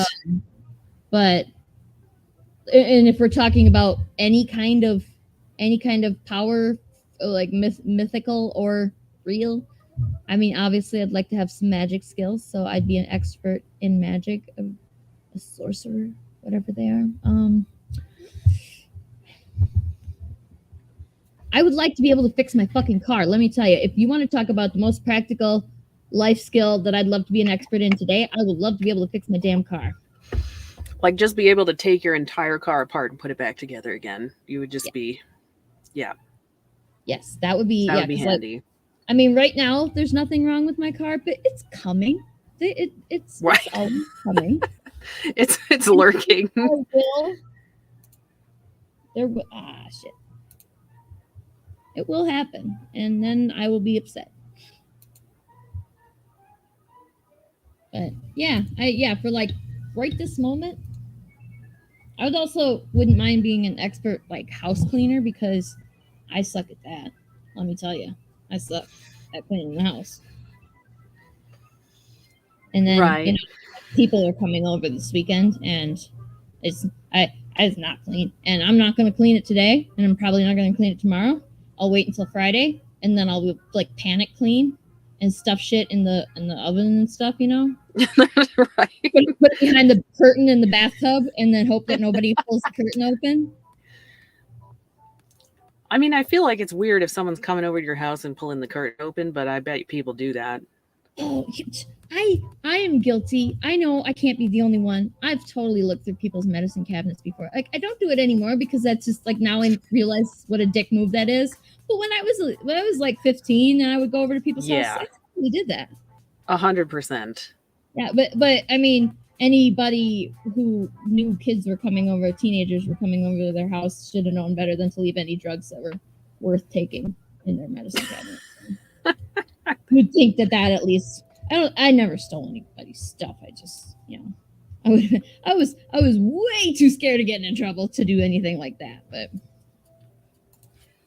But and if we're talking about any kind of power, like mythical or real, I mean, obviously I'd like to have some magic skills, so I'd be an expert in magic, a sorcerer, whatever they are. I would like to be able to fix my fucking car. Let me tell you, if you want to talk about the most practical life skill that I'd love to be an expert in today, I would love to be able to fix my damn car. Like just be able to take your entire car apart and put it back together again. You would just be, yeah. Yes, that would be handy. Like, I mean, right now there's nothing wrong with my car, but it's coming. It's right. It's always coming. it's lurking. Shit. It will happen, and then I will be upset. But yeah, for like right this moment, I wouldn't mind being an expert like house cleaner because I suck at that. Let me tell you, I suck at cleaning the house. And then people are coming over this weekend, and it's not clean, and I'm not going to clean it today, and I'm probably not going to clean it tomorrow. I'll wait until Friday, and then I'll like panic clean, and stuff shit in the oven and stuff, you know. Right. Put it behind the curtain in the bathtub, and then hope that nobody pulls the curtain open. I mean, I feel like it's weird if someone's coming over to your house and pulling the curtain open, but I bet people do that. Oh, I am guilty. I know I can't be the only one. I've totally looked through people's medicine cabinets before. Like, I don't do it anymore because that's just like, now I realize what a dick move that is. But when I was like 15 and I would go over to people's houses, I totally did that. 100%. Yeah, but I mean, anybody who knew kids were coming over, teenagers were coming over to their house, should have known better than to leave any drugs that were worth taking in their medicine cabinet. You'd think that at least, I never stole anybody's stuff. I just, you know, I was way too scared of getting in trouble to do anything like that. But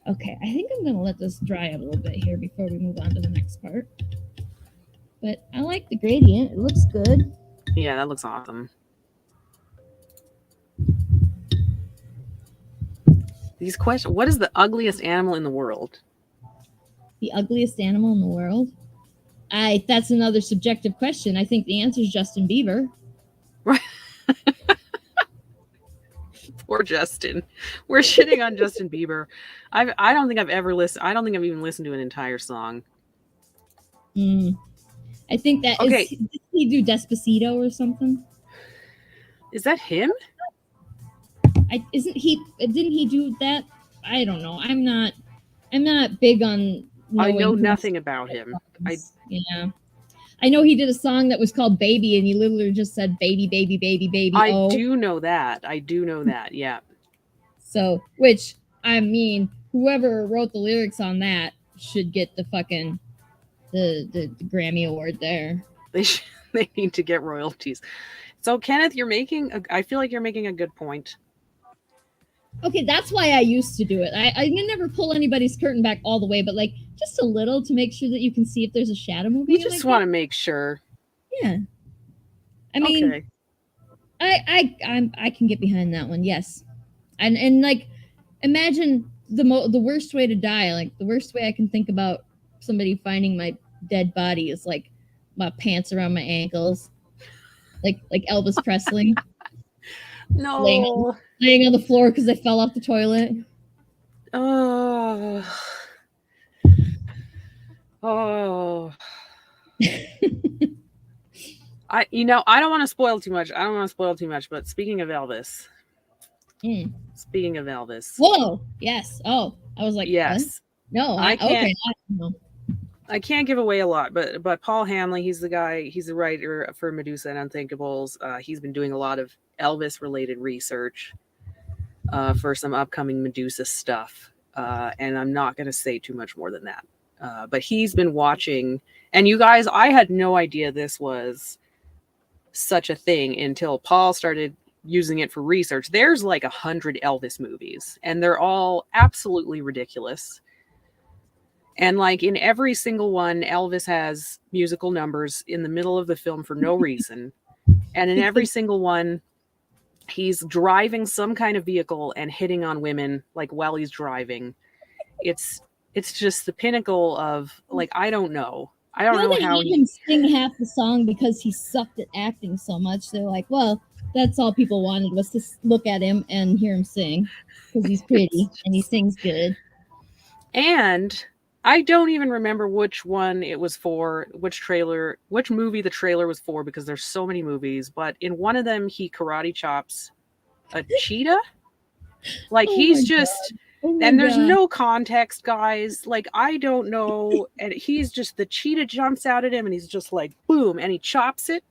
okay, I think I'm gonna let this dry out a little bit here before we move on to the next part. But I like the gradient. It looks good. Yeah, that looks awesome. These questions. What is the ugliest animal in the world? The ugliest animal in the world? That's another subjective question. I think the answer is Justin Bieber. Right. Poor Justin. We're shitting on Justin Bieber. I don't think I've ever listened. I don't think I've even listened to an entire song. I think that okay. Did he do Despacito or something? Is that him? Didn't he do that? I don't know. I'm not big on. I know nothing about him. Yeah. I know he did a song that was called Baby, and he literally just said baby, baby, baby, baby. I do know that. Yeah. So, which, I mean, whoever wrote the lyrics on that should get the fucking the Grammy Award there. They need to get royalties. So, Kenneth, I feel like you're making a good point. Okay, that's why I used to do it. I never pull anybody's curtain back all the way, but like just a little to make sure that you can see if there's a shadow moving. We just want to make sure. Yeah. I mean, okay. I can get behind that one. Yes. And like, imagine the worst way to die. Like the worst way I can think about somebody finding my dead body is like my pants around my ankles, like Elvis Presley. No. Laying on the floor because I fell off the toilet. Oh. I don't want to spoil too much. But speaking of Elvis. Whoa. Yes. Oh, I was like, yes. What? No, I can't. Okay. I can't give away a lot, but Paul Hanley, he's the writer for Medusa and Unthinkables. He's been doing a lot of Elvis related research for some upcoming Medusa stuff. And I'm not going to say too much more than that. But he's been watching, and you guys, I had no idea this was such a thing until Paul started using it for research. There's like 100 Elvis movies, and they're all absolutely ridiculous. And like in every single one, Elvis has musical numbers in the middle of the film for no reason. And in every single one, he's driving some kind of vehicle and hitting on women like while he's driving. It's just the pinnacle of like, I don't know how he can sing half the song because he sucked at acting so much. They're like, well, that's all people wanted was to look at him and hear him sing because he's pretty and he sings good. And I don't even remember which one it was for, which movie the trailer was for, because there's so many movies. But in one of them, he karate chops a cheetah. Like he's just, and there's no context, guys. Like, I don't know. And he's just, the cheetah jumps out at him and he's just like, boom, and he chops it.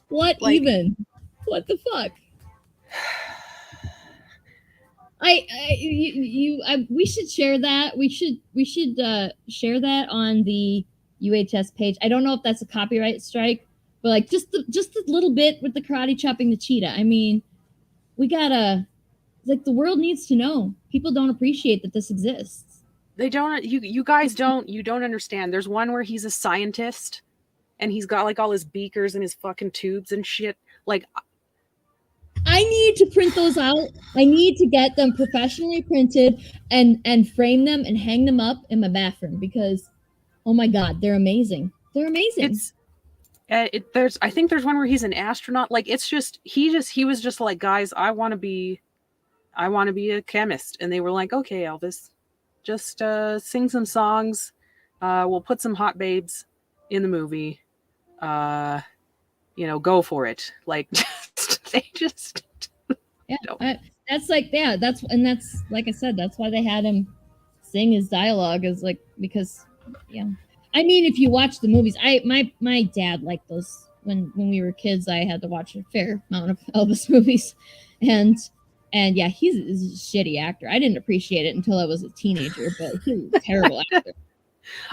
What even? What the fuck? We should share that. We should share that on the UHS page. I don't know if that's a copyright strike, but like just a little bit with the karate chopping the cheetah. I mean, we gotta, like, the world needs to know. People don't appreciate that this exists. They don't. You guys don't. You don't understand. There's one where he's a scientist, and he's got like all his beakers and his fucking tubes and shit. Like, I need to print those out. I need to get them professionally printed and frame them and hang them up in my bathroom because, Oh my God, they're amazing. They're amazing. It's I think there's one where he's an astronaut. Like it's just he was just like, guys, I want to be a chemist, and they were like, okay, Elvis, just sing some songs. We'll put some hot babes in the movie. Go for it. Like they just that's like that's like I said, that's why they had him sing his dialogue, is like, because I mean, if you watch the movies, my dad liked those when we were kids. I had to watch a fair amount of Elvis movies, and yeah, he's a shitty actor. I didn't appreciate it until I was a teenager, but he's a terrible actor.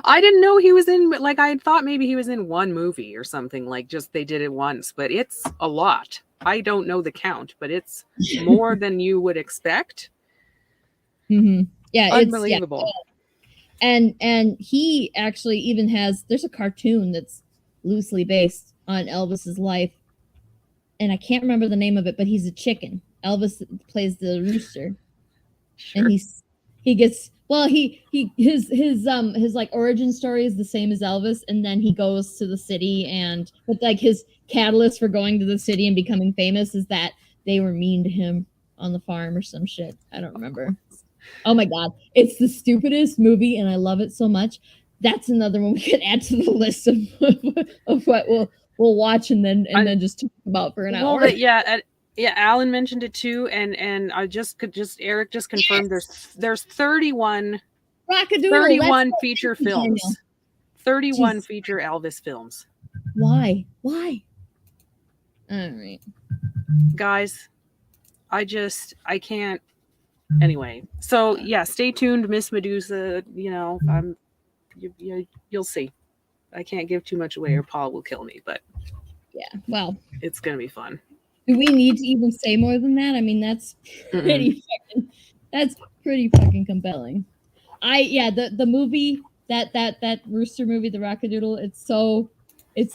I didn't know he was in, like, I thought maybe he was in one movie or something, like just they did it once, but it's a lot. I don't know the count, but it's more than you would expect. Mm-hmm. Yeah, unbelievable. And he actually even there's a cartoon that's loosely based on Elvis's life, and I can't remember the name of it, but he's a chicken. Elvis plays the rooster. Sure. And he gets, well, his like origin story is the same as Elvis, and then he goes to the city, and but like his catalyst for going to the city and becoming famous is that they were mean to him on the farm or some shit. I don't remember. Oh my God, it's the stupidest movie, and I love it so much. That's another one we could add to the list of what we'll watch and then just talk about for an hour. Yeah, Alan mentioned it too, and Eric just confirmed there's 31 feature films. 31 feature Elvis films. Why? All right. Guys, I can't. Anyway, so yeah, stay tuned, Miss Medusa. You'll see. I can't give too much away, or Paul will kill me. But yeah, well, it's gonna be fun. Do we need to even say more than that? I mean, that's pretty fucking compelling. The movie that rooster movie, the Rockadoodle, it's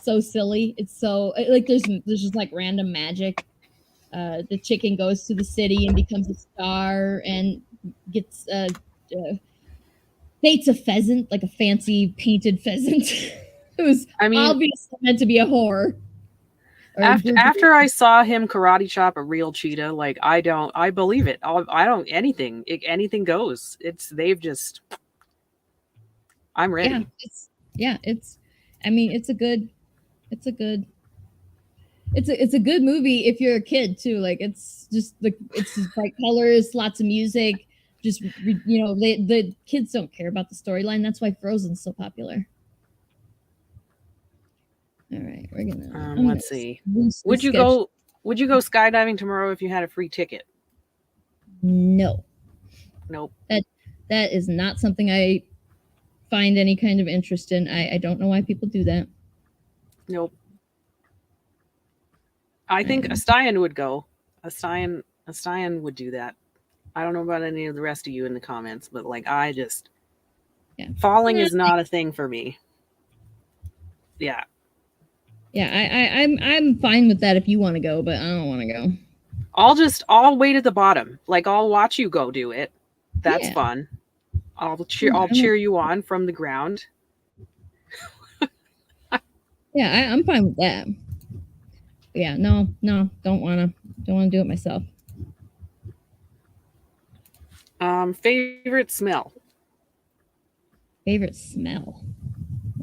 so silly. It's so like there's just like random magic. The chicken goes to the city and becomes a star and gets baits a pheasant, like a fancy painted pheasant. It was obviously meant to be a horror. After I saw him karate chop a real cheetah, like I believe it. Anything goes. I'm ready. It's a good movie if you're a kid too. Like it's just bright colors, lots of music. Just the kids don't care about the storyline. That's why Frozen's so popular. All right, we're gonna. Let's see. Would you go skydiving tomorrow if you had a free ticket? No. Nope. That is not something I find any kind of interest in. I don't know why people do that. Nope. I think Astian would go. Astian would do that. I don't know about any of the rest of you in the comments, but like falling is not a thing for me. Yeah. Yeah, I'm fine with that if you want to go, but I don't want to go. I'll wait at the bottom. Like I'll watch you go do it. That's fun. I'll cheer you on from the ground. Yeah, I'm fine with that. Yeah, no, don't want to do it myself. Favorite smell. Favorite smell.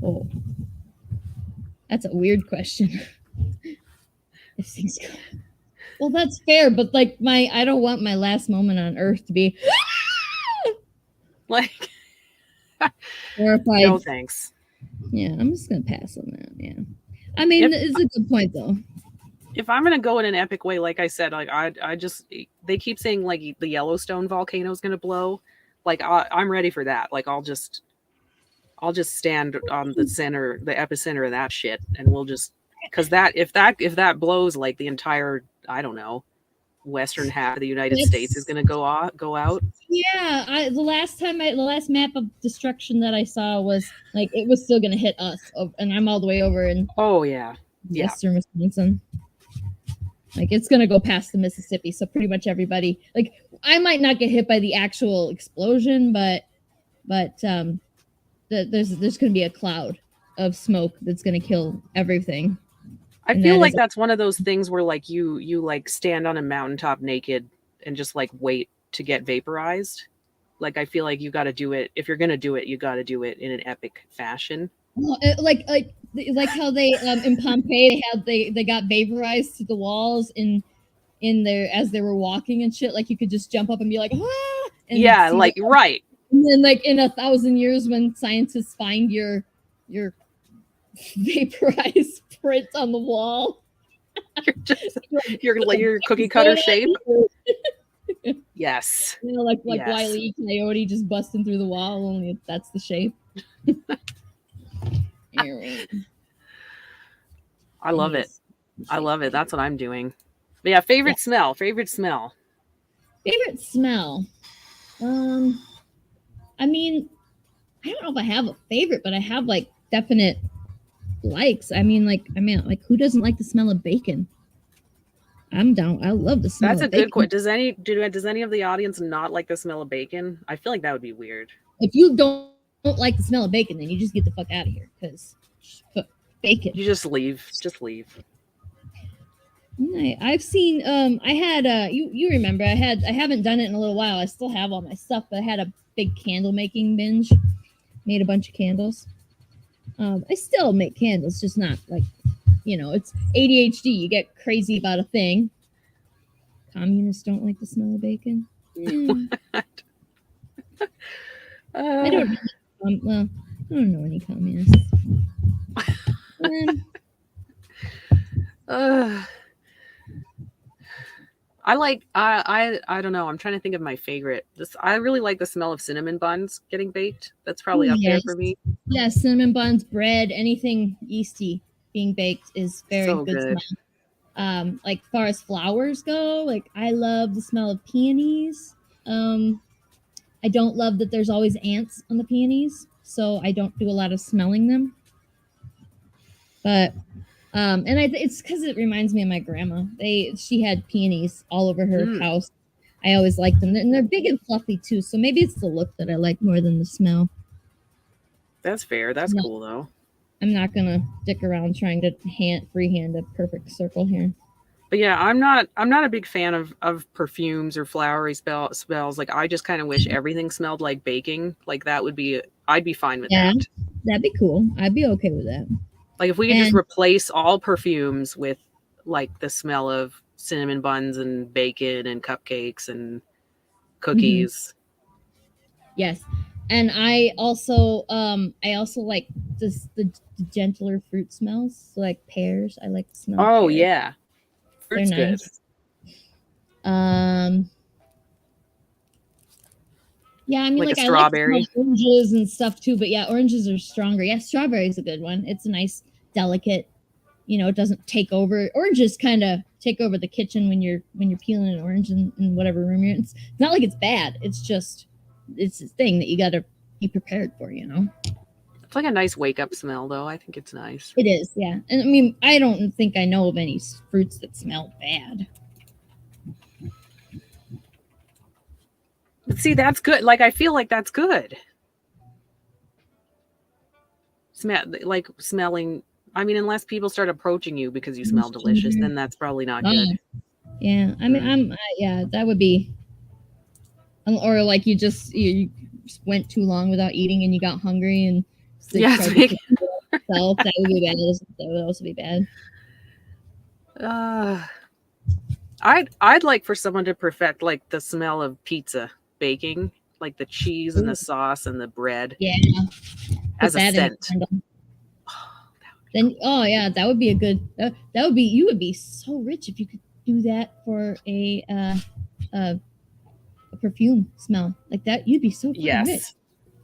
Oh. That's a weird question. Well, that's fair, but like I don't want my last moment on Earth to be like horrified. No thanks. Yeah, I'm just gonna pass on that. Yeah, I mean, it's a good point though. If I'm gonna go in an epic way, like I said, like they keep saying like the Yellowstone volcano is gonna blow. Like I'm ready for that. Like I'll just stand on the epicenter of that shit, and we'll just because if that blows, like the entire, I don't know, western half of the United States is gonna go out. Yeah, the last map of destruction that I saw was like it was still gonna hit us, and I'm all the way over in western Wisconsin. Like it's gonna go past the Mississippi, so pretty much everybody. Like I might not get hit by the actual explosion, but there's going to be a cloud of smoke that's going to kill everything. I And feel that like is that's one of those things where like you like stand on a mountaintop naked and just like wait to get vaporized. Like I feel like you got to do it if you're going to do it, you got to do it in an epic fashion. like how they in Pompeii they got vaporized to the walls in there as they were walking and shit. Like you could just jump up and be like, ah, and Yeah, see like right. And then like in 1,000 years when scientists find your vaporized print on the wall, You're just your cookie cutter shape. Yes. like Yes. Wile E. Coyote just busting through the wall. Only that's the shape. I love it. I love it. That's what I'm doing. But yeah, favorite smell. Favorite smell. Favorite smell. I mean, I don't know if I have a favorite, but I have like definite likes. I mean, who doesn't like the smell of bacon? I'm down. I love the smell. That's of a good bacon. question. Does any of the audience not like the smell of bacon? I feel like that would be weird. If you don't like the smell of bacon, then you just get the fuck out of here because bacon. You just leave. Just leave. I've seen. I had. You remember? I haven't done it in a little while. I still have all my stuff, but I had a big candle making binge. Made a bunch of candles. I still make candles, just not like, it's ADHD. You get crazy about a thing. Communists don't like the smell of bacon. I don't. Well, I don't know any communists. I don't know. I'm trying to think of my favorite. I really like the smell of cinnamon buns getting baked. That's probably up there for me. Yeah, cinnamon buns, bread, anything yeasty being baked is very good smell. Like far as flowers go, like I love the smell of peonies. I don't love that there's always ants on the peonies, so I don't do a lot of smelling them. But it's because it reminds me of my grandma. She had peonies all over her house. I always liked them, and they're big and fluffy too. So maybe it's the look that I like more than the smell. That's fair. That's cool though. I'm not gonna dick around trying to freehand a perfect circle here. But yeah, I'm not a big fan of perfumes or flowery smells. Like I just kind of wish everything smelled like baking. Like that would be I'd be fine with that. That'd be cool. I'd be okay with that. Like if we could just replace all perfumes with like the smell of cinnamon buns and bacon and cupcakes and cookies. Yes. And I also like the gentler fruit smells, so like pears. I like the smell. Oh of pears. yeah. Fruit's They're nice. Good. Yeah, I mean, like strawberry. I like oranges and stuff too, but yeah, oranges are stronger. Yeah, strawberry is a good one. It's a nice, delicate. It doesn't take over. Oranges kind of take over the kitchen when you're peeling an orange in whatever room you're in. It's not like it's bad. It's just it's a thing that you got to be prepared for. It's like a nice wake up smell, though. I think it's nice. It is, yeah. And I mean, I don't think I know of any fruits that smell bad. But see, that's good. Like, I feel like that's good. Smelling. I mean, unless people start approaching you because you smell delicious, then that's probably not good. Yeah, I mean, that would be. Or like you just went too long without eating and you got hungry and that would be bad. That would also be bad. I'd like for someone to perfect like the smell of pizza baking, like the cheese and the sauce and the bread. Yeah, as a scent. Then that would be a good. That would be you would be so rich if you could do that for a perfume smell like that. You'd be so rich.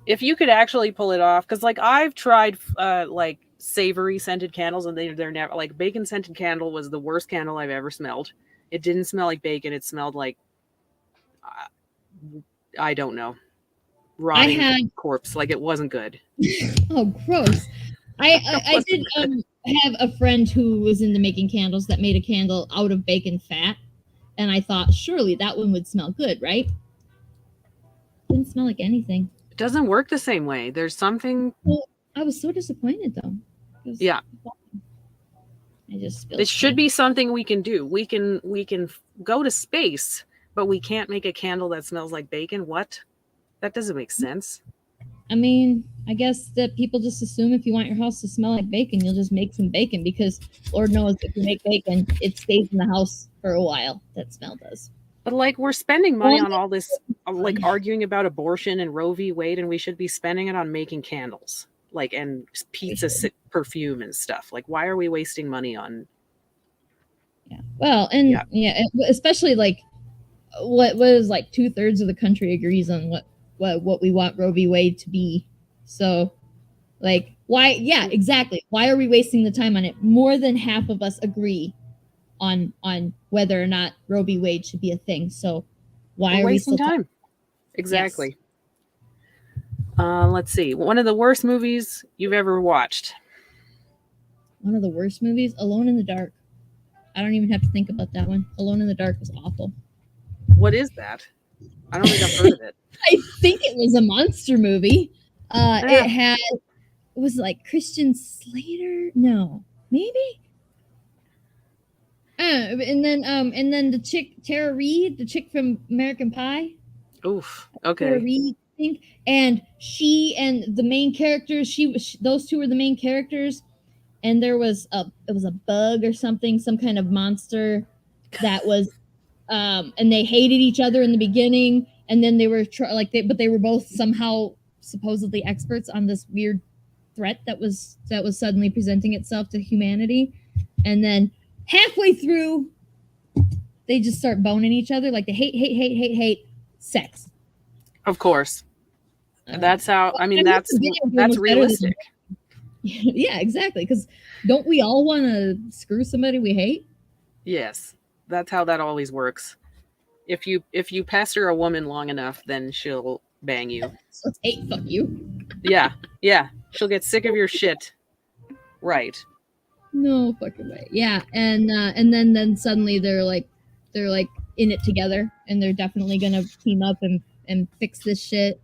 If you could actually pull it off, because like I've tried like savory scented candles and they're never like bacon scented candle was the worst candle I've ever smelled. It didn't smell like bacon. It smelled like I don't know, rotting corpse. Like it wasn't good. Oh, gross. I did have a friend who was into making candles that made a candle out of bacon fat, and I thought surely that one would smell good, right? Didn't smell like anything. It doesn't work the same way. There's something. Well, I was so disappointed though. Yeah. I just spilled This should tea. be something we can do. We can go to space, but we can't make a candle that smells like bacon. What? That doesn't make sense. I mean, I guess that people just assume if you want your house to smell like bacon, you'll just make some bacon because Lord knows if you make bacon, it stays in the house for a while. That smell does. But like we're spending money on all this, like arguing about abortion and Roe v. Wade, and we should be spending it on making candles, like and pizza perfume and stuff. Like, why are we wasting money on? Yeah. Well, and especially like what is like 2/3 of the country agrees on what we want Roe v. Wade to be. So, like, why? Yeah, exactly. Why are we wasting the time on it? More than half of us agree on whether or not Roe v. Wade should be a thing. So, why are we wasting still time? Exactly. Yes. Let's see. One of the worst movies you've ever watched. One of the worst movies, Alone in the Dark. I don't even have to think about that one. Alone in the Dark was awful. What is that? I don't think I've heard of it. I think it was a monster movie. It had, was it like Christian Slater? No, maybe. And then the chick Tara Reid, the chick from American Pie. Oof. Okay. Tara Reid, I think, and she and the main characters. Those two were the main characters, and there was it was a bug or something, some kind of monster that was, and they hated each other in the beginning, and then they were but they were both somehow supposedly experts on this weird threat that was suddenly presenting itself to humanity, and then halfway through they just start boning each other, like they hate sex. Of course. That's how, I mean, that's realistic. Yeah, exactly, because don't we all want to screw somebody we hate? Yes, that's how that always works. If you pester a woman long enough, then she'll bang you. So it's hate, fuck you. Yeah, she'll get sick of your shit. Right. No fucking way. Yeah, and then suddenly they're like in it together, and they're definitely gonna team up and fix this shit.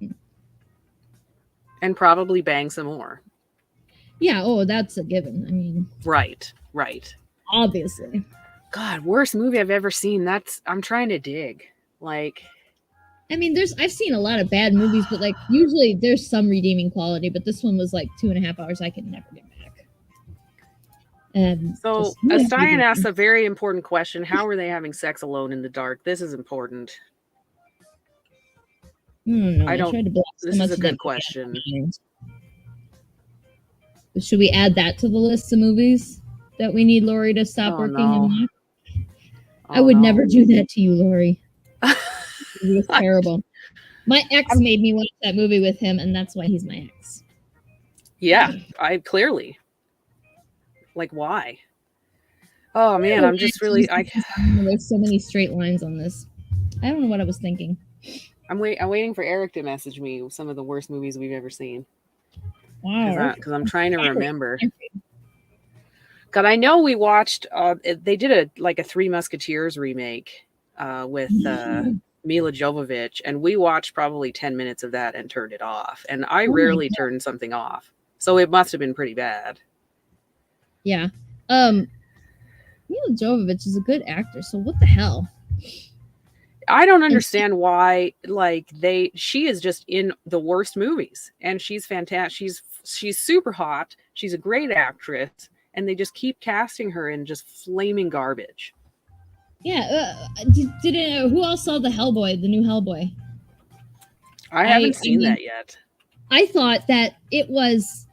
And probably bang some more. Yeah, oh, that's a given. I mean, right. Obviously. God, worst movie I've ever seen. I'm trying to dig. Like, I mean, I've seen a lot of bad movies, but like usually there's some redeeming quality. But this one was like 2.5 hours. I can never get back. So Astian asks a very important question: how are they having sex alone in the dark? This is important. I don't. This is a good question. Should we add that to the list of movies that we need Laurie to stop working on? I would never do that to you, Laurie. It was terrible. My ex made me watch that movie with him, and that's why he's my ex. Yeah, I clearly. Like, why? Oh man, I'm just really. There's so many straight lines on this. I don't know what I was thinking. I'm waiting for Eric to message me some of the worst movies we've ever seen. Wow. Because I'm trying to remember. God, I know we watched. They did a Three Musketeers remake with Mila Jovovich, and we watched probably 10 minutes of that and turned it off. And I rarely turn something off, so it must have been pretty bad. Yeah. Mila Jovovich is a good actor, so what the hell? I don't understand why. She is just in the worst movies, and she's fantastic. She's super hot. She's a great actress, and they just keep casting her in just flaming garbage. Yeah. Who else saw the Hellboy, the new Hellboy? I haven't seen that yet. I thought that it was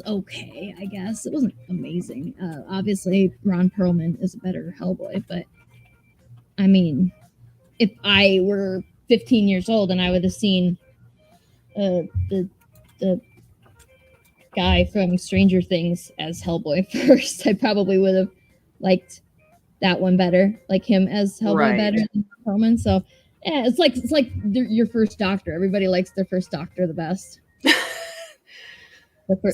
okay, I guess. It wasn't amazing. Obviously, Ron Perlman is a better Hellboy, but I mean, if I were 15 years old and I would have seen the guy from Stranger Things as Hellboy first, I probably would have liked that one better, like him as Hellboy better than Perlman. So yeah, it's like your first Doctor. Everybody likes their first Doctor the best.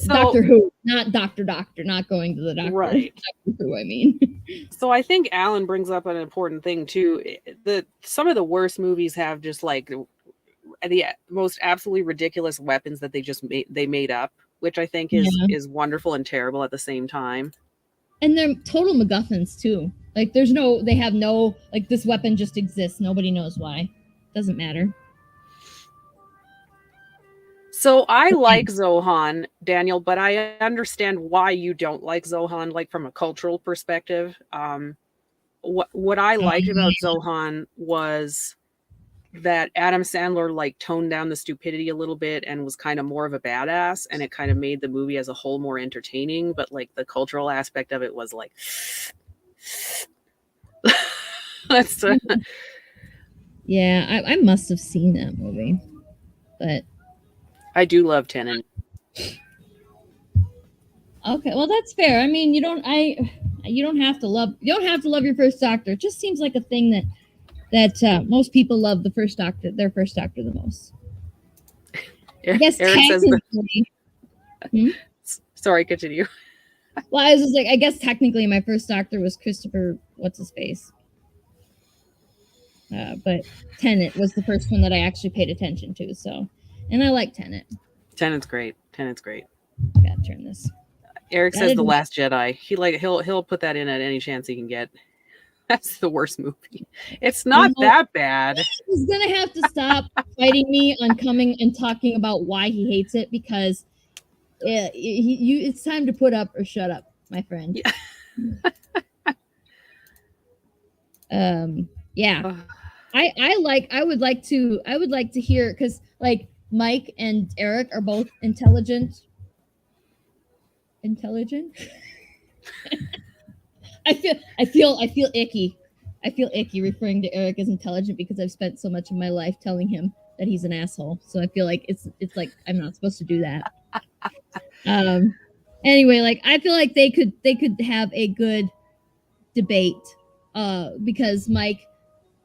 Doctor Who, not Doctor, not going to the doctor. Right. Doctor Who, I mean. So I think Alan brings up an important thing too. Some of the worst movies have just like the most absolutely ridiculous weapons that they made up, which I think Yeah. is wonderful and terrible at the same time. And they're total MacGuffins too. Like they have no, like, this weapon just exists. Nobody knows why. Doesn't matter. So I like Zohan, Daniel, but I understand why you don't like Zohan, like from a cultural perspective. What I liked about Zohan was that Adam Sandler like toned down the stupidity a little bit and was kind of more of a badass, and it kind of made the movie as a whole more entertaining. But like the cultural aspect of it was like, that's Yeah, I must have seen that movie, but I do love Tenet. okay, well that's fair. I mean, you don't have to love your first Doctor. It just seems like a thing that most people love their first Doctor the most. I guess Eric says sorry, continue. Well, I was just like, I guess technically my first Doctor was Christopher what's his face. But Tenet was the first one that I actually paid attention to. So, and I like Tenet. Tenet's great. Tenet's great. Gotta turn this. Eric says The Last Jedi. He'll put that in at any chance he can get. That's the worst movie. It's not that bad. He's gonna have to stop fighting me on coming and talking about why he hates it, because it's time to put up or shut up, my friend. Yeah. Yeah. I would like to hear, because like Mike and Eric are both intelligent. I feel icky. I feel icky referring to Eric as intelligent, because I've spent so much of my life telling him that he's an asshole. So I feel like it's like I'm not supposed to do that. Anyway, like I feel like they could have a good debate, because Mike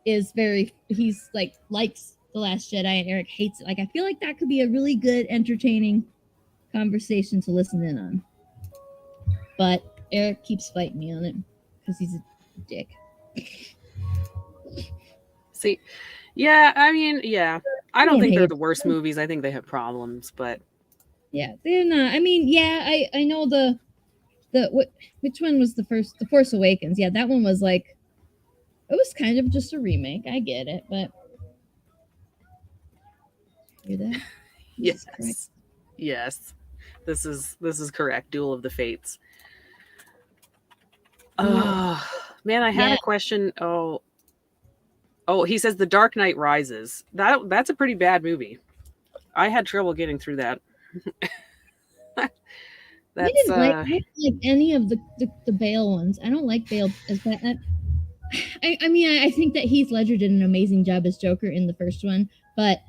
is he's like likes The Last Jedi and Eric hates it. Like I feel like that could be a really good, entertaining conversation to listen in on. But Eric keeps fighting me on it because he's a dick. See, yeah, I mean, yeah, I don't think they're the worst movies. I think they have problems, but yeah, they're not. I mean, yeah, I know which one was the first? The Force Awakens. Yeah, that one was like, it was kind of just a remake. I get it, but hear that? Yes, yes, this is correct. Duel of the Fates. Oh man, I had a question. Oh, he says The Dark Knight Rises. That's a pretty bad movie. I had trouble getting through that. I didn't like any of the Bale ones. I don't like Bale as Batman. I mean, I think that Heath Ledger did an amazing job as Joker in the first one, but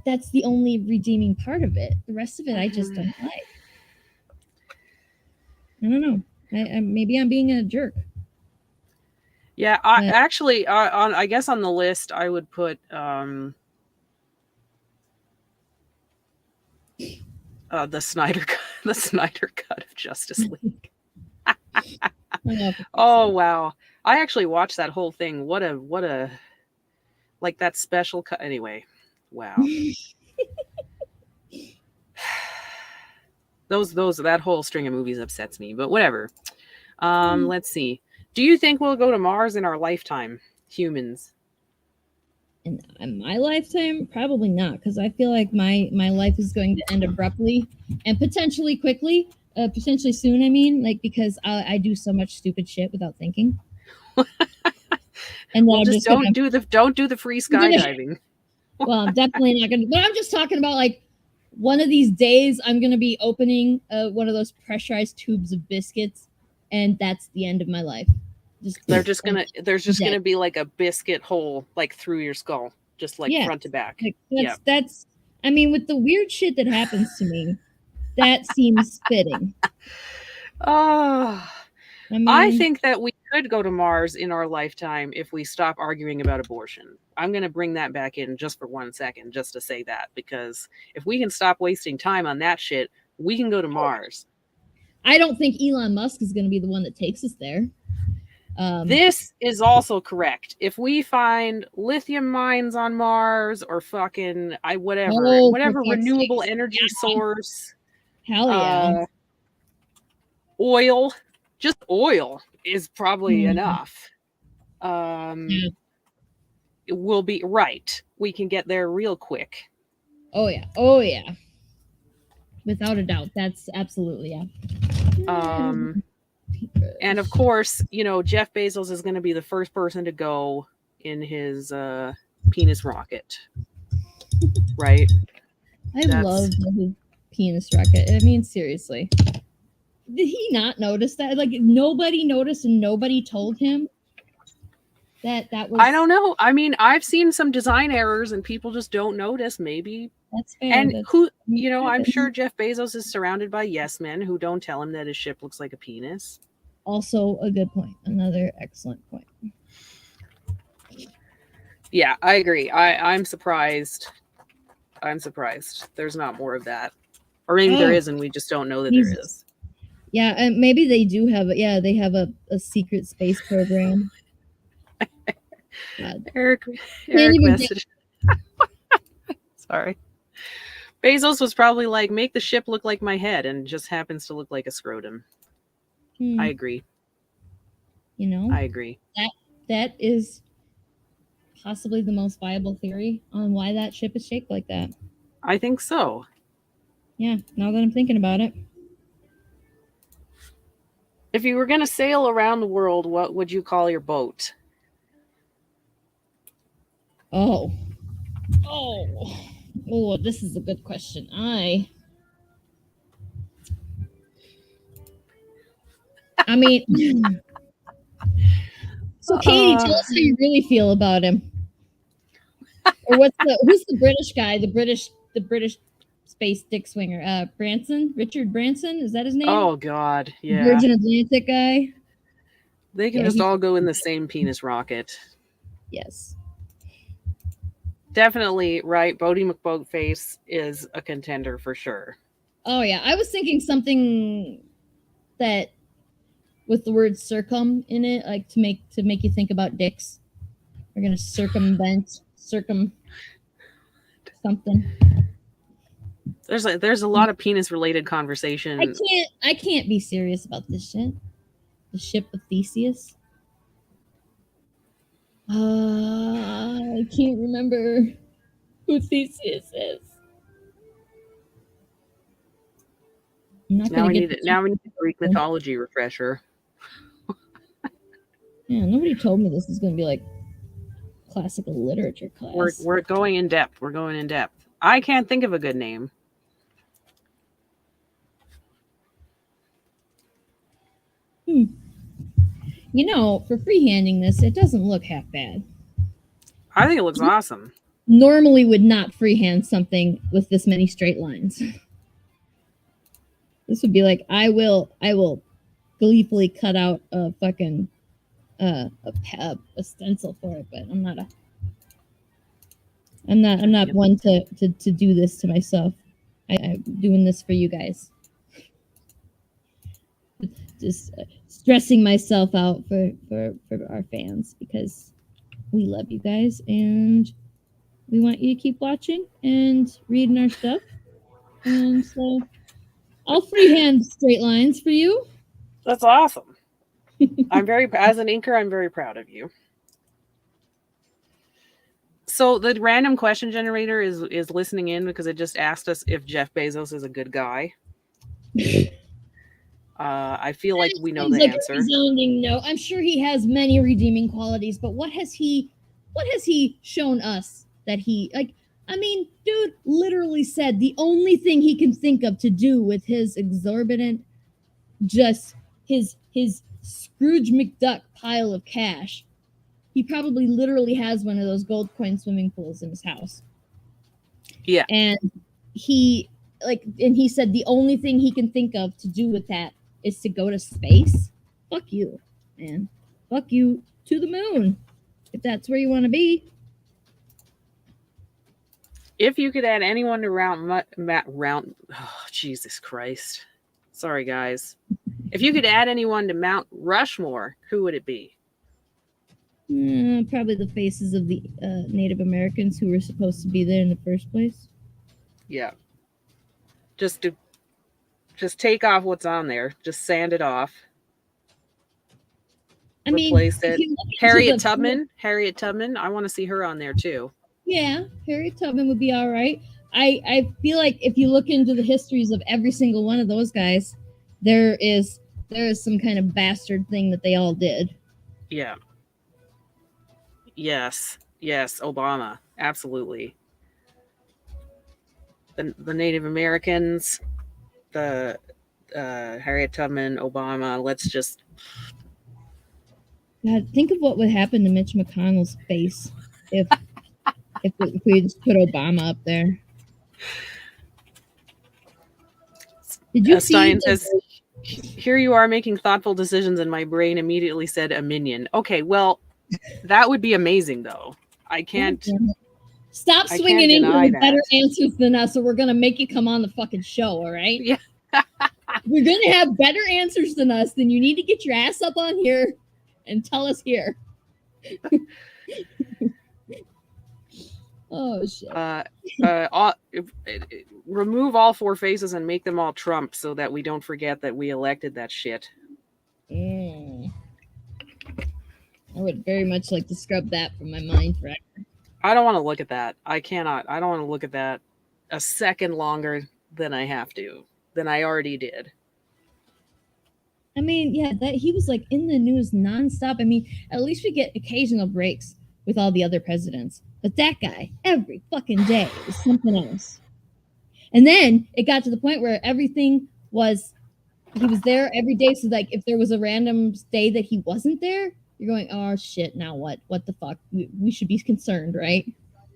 that's the only redeeming part of it. The rest of it, I just don't like. I don't know. Maybe I'm being a jerk. Yeah, actually, I guess on the list I would put the Snyder cut of Justice League. Oh wow, I actually watched that whole thing. What a like that special cut. Anyway, wow. That whole string of movies upsets me, but whatever. Let's see. Do you think we'll go to Mars in our lifetime, humans? In my lifetime, probably not, because I feel like my life is going to end abruptly and potentially quickly, potentially soon. I mean, like, because I do so much stupid shit without thinking. And well, just don't do the free skydiving. Well, I'm definitely not gonna. But I'm just talking about, like, one of these days I'm gonna be opening one of those pressurized tubes of biscuits, and that's the end of my life. There's just gonna be like a biscuit hole like through your skull, just like front to back. Like, that's I mean, with the weird shit that happens to me, that seems fitting. Oh, I think that we could go to Mars in our lifetime if we stop arguing about abortion. I'm going to bring that back in just for 1 second, just to say that, because if we can stop wasting time on that shit, we can go to Mars. I don't think Elon Musk is going to be the one that takes us there. This is also correct. If we find lithium mines on Mars or fucking whatever for fuck's renewable sakes. energy source, Hell yeah. oil, just oil is probably Mhm. enough. Yeah. It will be right. We can get there real quick. Oh yeah. Oh yeah. Without a doubt. That's absolutely And of course, Jeff Bezos is going to be the first person to go in his penis rocket. Right? I love his penis rocket. I mean, seriously. Did he not notice that? Like nobody noticed and nobody told him that was. I don't know. I mean, I've seen some design errors and people just don't notice. Maybe. That's fair. And I'm sure Jeff Bezos is surrounded by yes men who don't tell him that his ship looks like a penis. Also a good point. Another excellent point. Yeah, I agree. I'm surprised. I'm surprised there's not more of that. Or maybe there is and we just don't know that there is. Yeah, and maybe they do have they have a secret space program. Eric message. Sorry. Bezos was probably like, make the ship look like my head, and just happens to look like a scrotum. I agree. I agree. That is possibly the most viable theory on why that ship is shaped like that. I think so. Yeah, now that I'm thinking about it. If you were going to sail around the world, what would you call your boat? Oh, this is a good question. I mean, so Katie, tell us how you really feel about him. Or who's the British guy? The British space dick swinger. Richard Branson, is that his name? Oh God, yeah. Virgin Atlantic guy. They can just all go in the same penis rocket. Yes. Definitely, right? Bodie McBoatface is a contender for sure. Oh yeah, I was thinking something that with the word circum in it, like to make you think about dicks. We're gonna circumvent something. There's a lot of penis related conversation. I can't be serious about this shit. The ship of Theseus. I can't remember who Theseus is. Now we need a Greek mythology refresher. Yeah, nobody told me this is going to be like classical literature class. We're going in depth. I can't think of a good name. For freehanding this, it doesn't look half bad. I think it looks awesome. Normally would not freehand something with this many straight lines. This would be like, I will gleefully cut out a fucking a stencil for it, but I'm not one to do this to myself. I'm doing this for you guys. Just stressing myself out for our fans because we love you guys and we want you to keep watching and reading our stuff. And so I'll freehand straight lines for you. That's awesome. As an inker, I'm very proud of you. So the random question generator is listening in because it just asked us if Jeff Bezos is a good guy. I feel like we know the answer. A resounding no. I'm sure he has many redeeming qualities, but what has he shown us that he like? I mean, dude literally said the only thing he can think of to do with his exorbitant, just his Scrooge McDuck pile of cash. He probably literally has one of those gold coin swimming pools in his house. Yeah. And he said the only thing he can think of to do with that is to go to space. Fuck you, man. Fuck you to the moon. If that's where you want to be. If you could add anyone to Jesus Christ. Sorry, guys. If you could add anyone to Mount Rushmore, who would it be? Probably the faces of the Native Americans who were supposed to be there in the first place. Yeah. Just to just take off what's on there. Just sand it off. I mean, Replace if it. you look into Harriet the Tubman. Harriet Tubman. I want to see her on there too. yeah, Harriet Tubman would be all right. I feel like if you look into the histories of every single one of those guys, there is there is some kind of bastard thing that they all did. Yeah. Yes. Yes. Obama. Absolutely. The Native Americans. The Harriet Tubman. Obama. Let's just. God, think of what would happen to Mitch McConnell's face if if we just put Obama up there. Did you see Stein says, the "Here you are making thoughtful decisions," and my brain immediately said a minion. Okay, well, that would be amazing, though. I God can't. damn it. Stop I swinging can't in here deny with better that. answers than us, or we're gonna make you come on the fucking show. All right? Yeah. If you're gonna have better answers than us, then you need to get your ass up on here and tell us here. Oh shit. Remove all four faces and make them all Trump so that we don't forget that we elected that shit. Mm. I would very much like to scrub that from my mind forever. I don't want to look at that. I cannot. I don't want to look at that a second longer than I have to, than I already did. I mean, yeah, that he was like in the news nonstop. I mean, at least we get occasional breaks with all the other presidents. But that guy, every fucking day, is something else. And then it got to the point where everything was he was there every day. So like if there was a random day that he wasn't there, you're going, oh shit, now what? What the fuck? We should be concerned, right?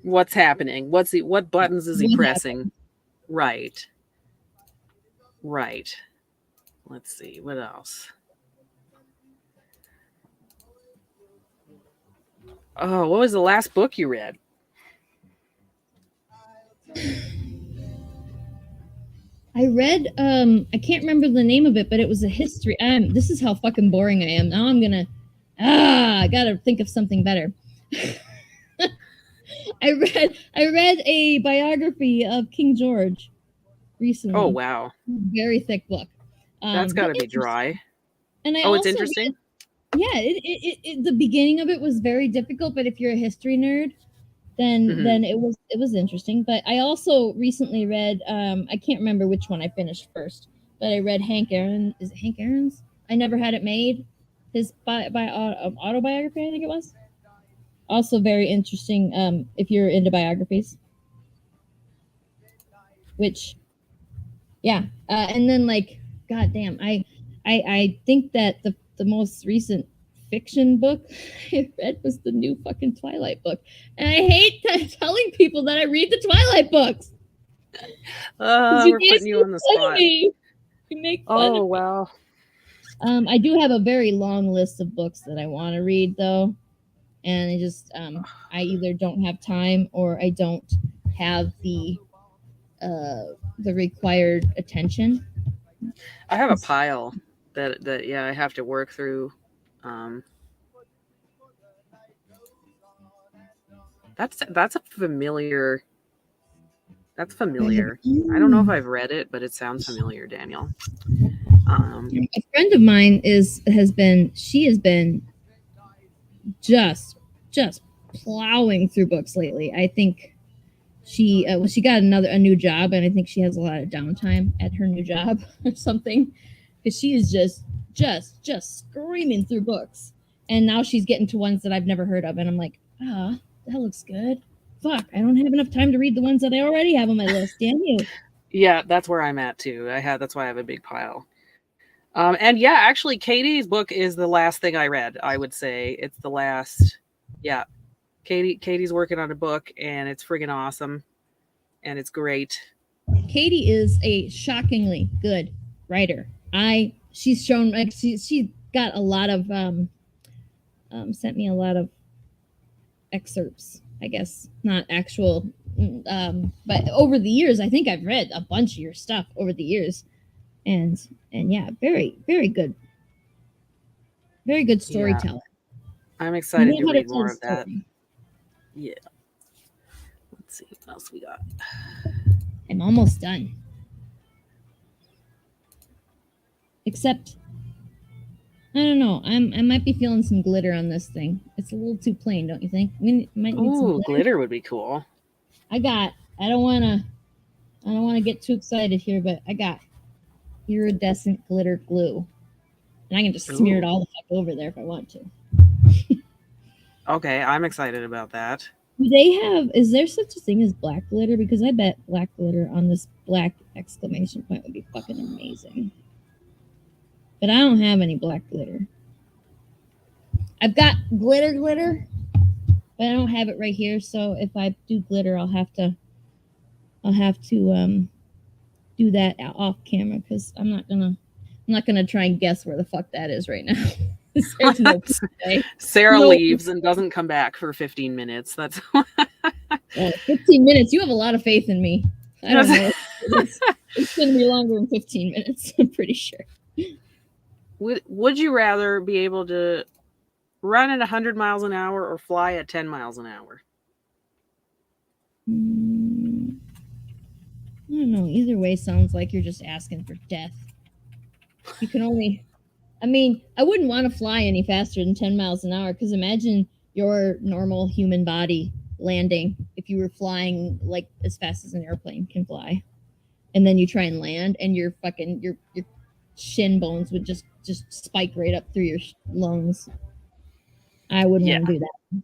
What's happening? What buttons is he What pressing? happened? Right. Right. Let's see. What else? Oh, what was the last book you read? I read I can't remember the name of it, but it was a history. This is how fucking boring I am. Now I'm gonna I gotta think of something better. I read a biography of King George Oh, recently. wow. Very thick book. That's got But to be dry. and I Oh, it's also read interesting. yeah, the beginning of it was very difficult, but if you're a history nerd, then it was interesting. But I also recently read I can't remember which one I finished first, but I read Hank Aaron. Is it Hank Aaron's? I Never Had It Made. His autobiography, I think it was. Also very interesting if you're into biographies. Which yeah, and then like goddamn, I think that the most recent fiction book I read was the new fucking Twilight book, and I hate telling people that I read the Twilight books. You We're guys putting you make on the fun of spot. me. You make fun Oh, of me. well. I do have a very long list of books that I want to read though, and I just I either don't have time or I don't have the required attention. I have a pile that yeah, I have to work through. Um, that's a familiar. That's familiar. I don't know if I've read it, but it sounds familiar, Daniel. A friend of mine has been just plowing through books lately. I think she got a new job, and I think she has a lot of downtime at her new job or something, because she is just screaming through books, and now she's getting to ones that I've never heard of, and I'm like, that looks good. Fuck, I don't have enough time to read the ones that I already have on my list. Damn you. Yeah, that's where I'm at too. That's why I have a big pile. And yeah, actually, Katie's book is the last thing I read. I would say it's the last. Yeah, Katie's working on a book, and it's friggin' awesome, and it's great. Katie is a shockingly good writer. She's shown like she got a lot of sent me a lot of excerpts, I guess, not actual but over the years I think I've read a bunch of your stuff over the years, and yeah, very good Yeah. storyteller. I'm You excited know to how to read tell more a of that. story. Yeah. Let's see what else we got. I'm almost done. Except, I don't know. I might be feeling some glitter on this thing. It's a little too plain, don't you think? We might need some Ooh, glitter. glitter would be cool. I don't wanna get too excited here, but I got iridescent glitter glue. And I can just smear it Ooh. all the fuck over there if I want to. Okay, I'm excited about that. Do they have, is there such a thing as black glitter? Because I bet black glitter on this black exclamation point would be fucking amazing. But I don't have any black glitter. I've got glitter, but I don't have it right here. So if I do glitter, I'll have to do that off camera because I'm not gonna try and guess where the fuck that is right now. There's no way. Sarah No, leaves and doesn't come back for 15 minutes. That's 15 minutes. You have a lot of faith in me. I don't know. It's gonna be longer than 15 minutes. I'm pretty sure. Would you rather be able to run at 100 miles an hour or fly at 10 miles an hour? I don't know. Either way sounds like you're just asking for death. You can only, I mean, I wouldn't want to fly any faster than 10 miles an hour because imagine your normal human body landing if you were flying like as fast as an airplane can fly. And then you try and land and your fucking your shin bones would just spike right up through your lungs. I wouldn't want to do that.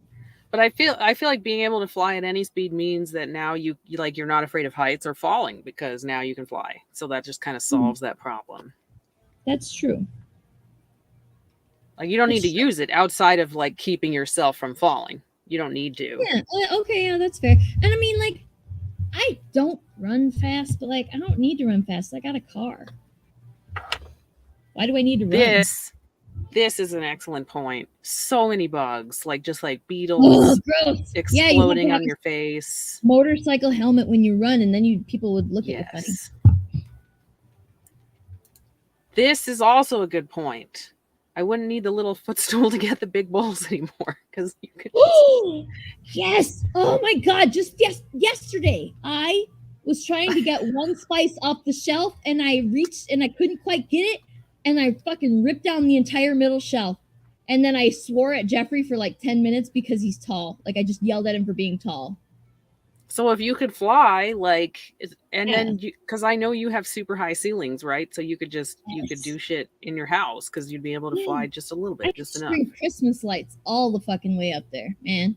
But I feel like being able to fly at any speed means that now you like you're not afraid of heights or falling because now you can fly. So that just kind of solves that problem. That's true. Like you don't need to use it outside of like keeping yourself from falling. You don't need to. Yeah. Okay. Yeah, that's fair. And I mean, like, I don't run fast, but like, I don't need to run fast. I got a car. Why do I need to run? This is an excellent point. So many bugs, like just like beetles exploding on your face. Motorcycle helmet when you run, and then people would look at you funny. This is also a good point. I wouldn't need the little footstool to get the big bowls anymore because you could. Yes! Oh my god! Just yesterday, I was trying to get one spice off the shelf, and I reached and I couldn't quite get it, and I fucking ripped down the entire middle shelf, and then I swore at Jeffrey for like 10 minutes because he's tall. Like I just yelled at him for being tall. So if you could fly, like, and then because I know you have super high ceilings, right? So you could just you could do shit in your house because you'd be able to fly just a little bit, just enough. Christmas lights all the fucking way up there, man.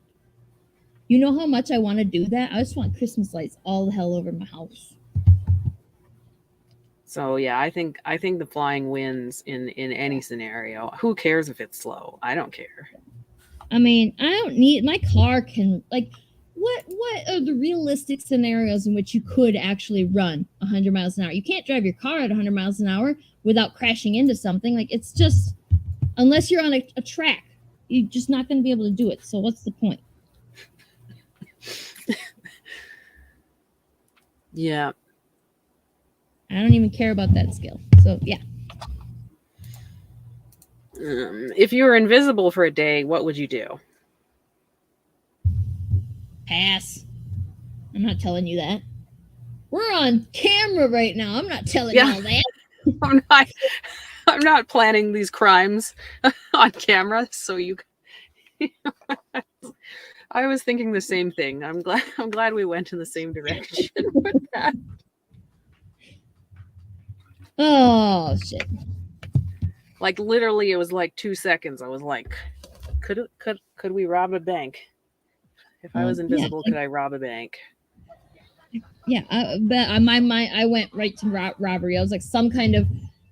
You know how much I want to do that? I just want Christmas lights all the hell over my house. So yeah, I think the flying wins in any scenario. Who cares if it's slow? I don't care. I mean, I don't need my car can like. What are the realistic scenarios in which you could actually run 100 miles an hour? You can't drive your car at 100 miles an hour without crashing into something. Like it's just, unless you're on a track, you're just not going to be able to do it. So what's the point? Yeah. I don't even care about that skill. So yeah. If you were invisible for a day, what would you do? Pass. I'm not telling you that. We're on camera right now. I'm not telling you all that. I'm not planning these crimes on camera, so you. I was thinking the same thing. I'm glad we went in the same direction with that. Oh shit! Like literally, it was like 2 seconds. I was like, could we rob a bank? If I was invisible, could I rob a bank? Yeah, but on my mind, I went right to robbery. I was like, some kind of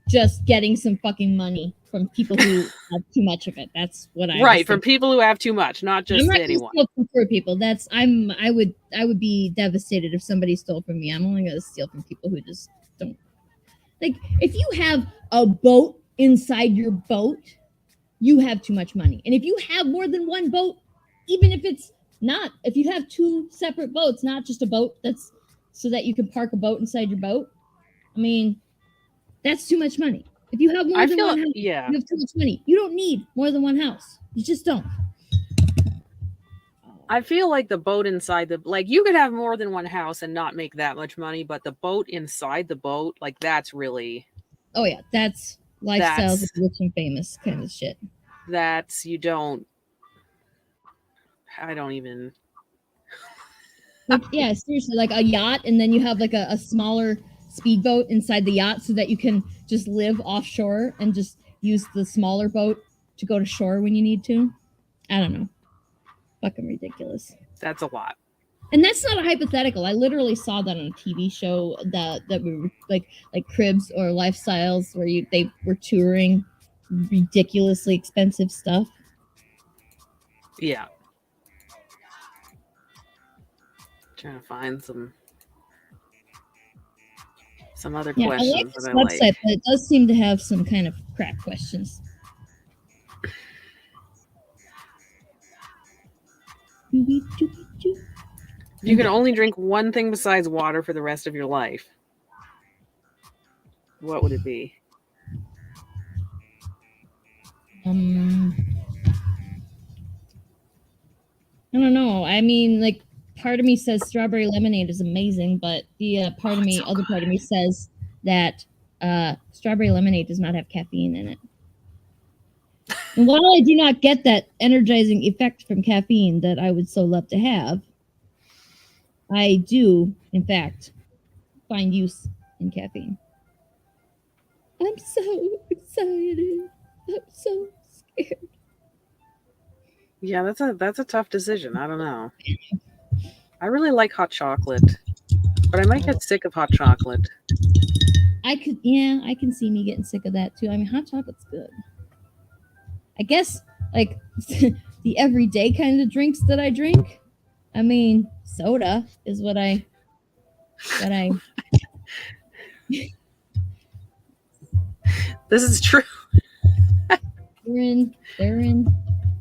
just getting some fucking money from people who have too much of it. That's what I right from people who have too much, not just I'm not anyone. Steal from poor people. I would be devastated if somebody stole from me. I'm only gonna steal from people who just don't. Like if you have a boat inside your boat, you have too much money. And if you have more than one boat, even if it's not, if you have two separate boats, not just a boat that's so that you can park a boat inside your boat, I mean, that's too much money. If you have more than one house, you have too much money. You don't need more than one house. You just don't. I feel like the boat inside the like you could have more than one house and not make that much money, but the boat inside the boat, like that's really Oh yeah, that's lifestyles of that's rich and famous kind of shit. that's you don't I don't even Like yeah, seriously, like a yacht, and then you have like a smaller speedboat inside the yacht, so that you can just live offshore and just use the smaller boat to go to shore when you need to. I don't know, fucking ridiculous. that's a lot. And that's not a hypothetical. I literally saw that on a TV show that we were like Cribs or Lifestyles, where they were touring ridiculously expensive stuff. Yeah. Trying to find some other Yeah, I like questions that this I website, like. but it does seem to have some kind of crap questions. You can only drink one thing besides water for the rest of your life. What would it be? Um, I don't know. I mean, like, part of me says strawberry lemonade is amazing, but the Oh, it's so other part of good. me says that strawberry lemonade does not have caffeine in it. And while I do not get that energizing effect from caffeine that I would so love to have, I do, in fact, find use in caffeine. I'm so excited. I'm so scared. Yeah, that's a tough decision. I don't know. I really like hot chocolate, but I might get sick of hot chocolate. Yeah, I can see me getting sick of that too. I mean, hot chocolate's good. I guess, like, the everyday kind of drinks that I drink. I mean, soda is what I. This is true. They're in.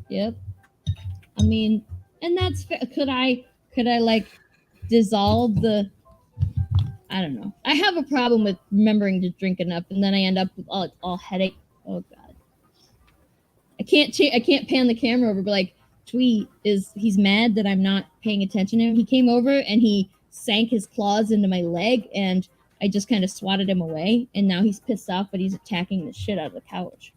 Yep. I mean, and that's fair. Could I like dissolve the? I don't know. I have a problem with remembering to drink enough, and then I end up with all headache. Oh god. I can't pan the camera over, but like Tweet is he's mad that I'm not paying attention to him. He came over and he sank his claws into my leg, and I just kind of swatted him away, and now he's pissed off, but he's attacking the shit out of the couch.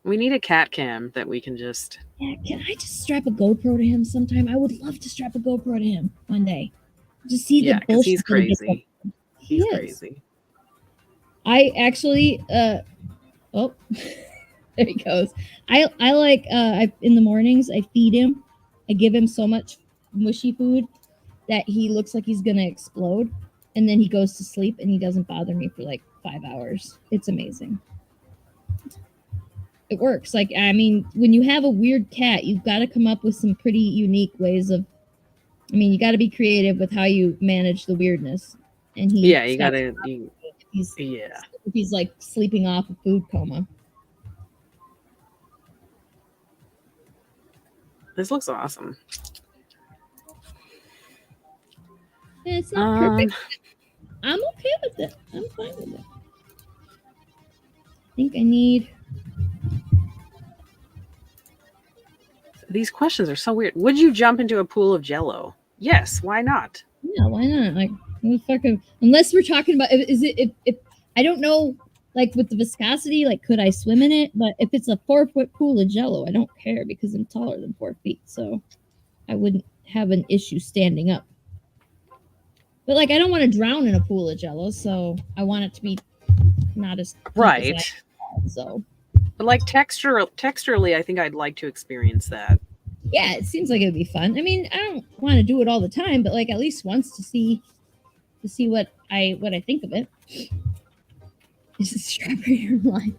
We need a cat cam that we can just. Yeah, can I just strap a GoPro to him sometime? I would love to strap a GoPro to him one day. Just see the Yeah, because he's bullshit that he gets up. crazy. He He's is. crazy. I actually oh there he goes. I like in the mornings I feed him. I give him so much mushy food that he looks like he's gonna explode, and then he goes to sleep and he doesn't bother me for like 5 hours. It's amazing. It works. Like I mean, when you have a weird cat, you've got to come up with some pretty unique ways of. I mean, you got to be creative with how you manage the weirdness. And he Yeah, you stops. gotta. He's Yeah. he's like sleeping off a food coma. This looks awesome. And it's not perfect. I'm okay with it. I'm fine with it. I think I need. These questions are so weird. Would you jump into a pool of Jello? Yes. Why not? Yeah, why not? Like, fucking, unless we're talking about, is it if I don't know, like with the viscosity, like could I swim in it? But if it's a 4 foot pool of Jello, I don't care because I'm taller than 4 feet, so I wouldn't have an issue standing up. But like, I don't want to drown in a pool of Jello, so I want it to be not as deep Right. as I am, so. But like texturally, I think I'd like to experience that. Yeah, it seems like it would be fun. I mean, I don't want to do it all the time, but like at least once to see what I think of it. Is it strawberry or lime?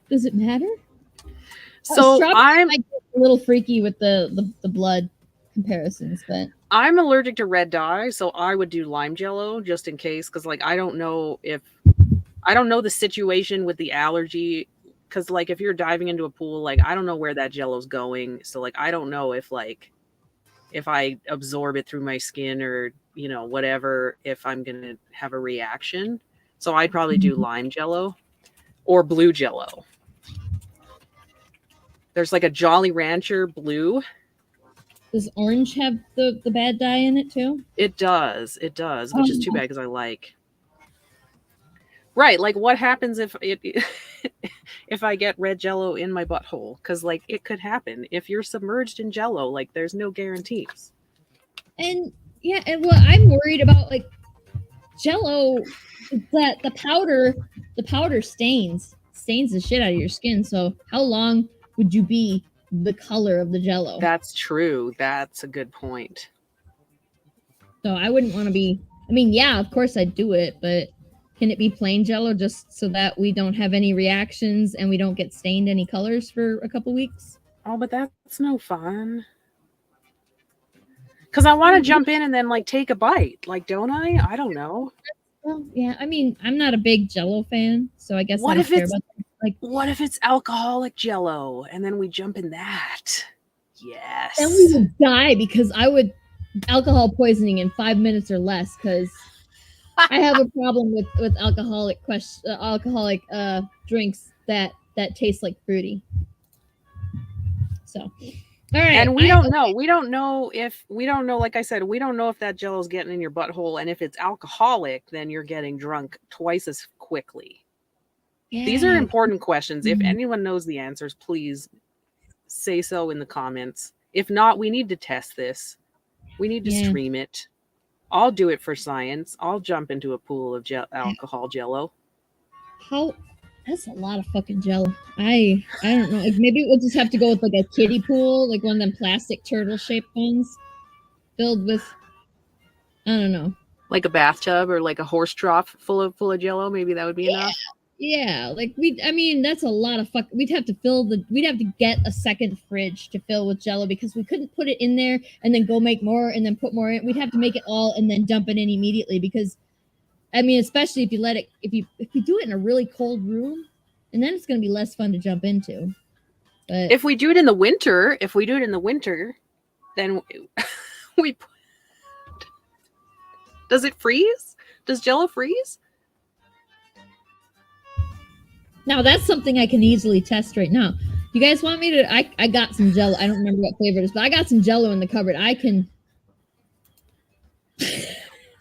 Does it matter? So I'm a little freaky with the blood comparisons, but I'm allergic to red dye, so I would do lime Jello just in case, because like I don't know the situation with the allergy. Because like if you're diving into a pool, like I don't know where that Jello's going, so like I don't know if I absorb it through my skin or whatever, if I'm gonna have a reaction. So I'd probably do lime Jello or blue Jello. There's like a Jolly Rancher blue. Does orange have the bad dye in it too? It does, which is too bad because I like. Right, like what happens if it if I get red Jello in my butthole? Because like it could happen if you're submerged in Jello. Like there's no guarantees. And yeah, and what I'm worried about, like Jello, that the powder stains the shit out of your skin. So how long would you be the color of the Jello? That's true. That's a good point. So I wouldn't want to be. I mean, yeah, of course I'd do it, but can it be plain Jello just so that we don't have any reactions and we don't get stained any colors for a couple weeks? Oh, but that's no fun. Because I want to jump in and then like take a bite. Like, don't I? I don't know. Well, yeah. I mean, I'm not a big Jello fan, so I guess I don't care about that. Like, what if it's alcoholic Jello and then we jump in that? Yes. Then we would die because I would alcohol poisoning in 5 minutes or less because I have a problem with alcoholic drinks that taste like fruity. So, all right. And we don't know. We don't know. Like I said, we don't know if that Jello is getting in your butthole. And if it's alcoholic, then you're getting drunk twice as quickly. Yeah. These are important questions. If anyone knows the answers, please say so in the comments. If not, we need to test this. We need to stream it. I'll do it for science. I'll jump into a pool of alcohol Jello. That's a lot of fucking Jello. I don't know. Like maybe we'll just have to go with like a kiddie pool, like one of them plastic turtle shaped ones, filled with, I don't know, like a bathtub or like a horse trough full of Jello. Maybe that would be enough. Yeah, like that's a lot of fuck. We'd have to get a second fridge to fill with Jello because we couldn't put it in there and then go make more and then put more in. We'd have to make it all and then dump it in immediately because, I mean, especially if you do it in a really cold room, and then it's going to be less fun to jump into. But if we do it in the winter, then we. Does it freeze? Does Jello freeze? Now that's something I can easily test right now. You guys want me to? I got some Jello. I don't remember what flavor it is, but I got some Jello in the cupboard. I can.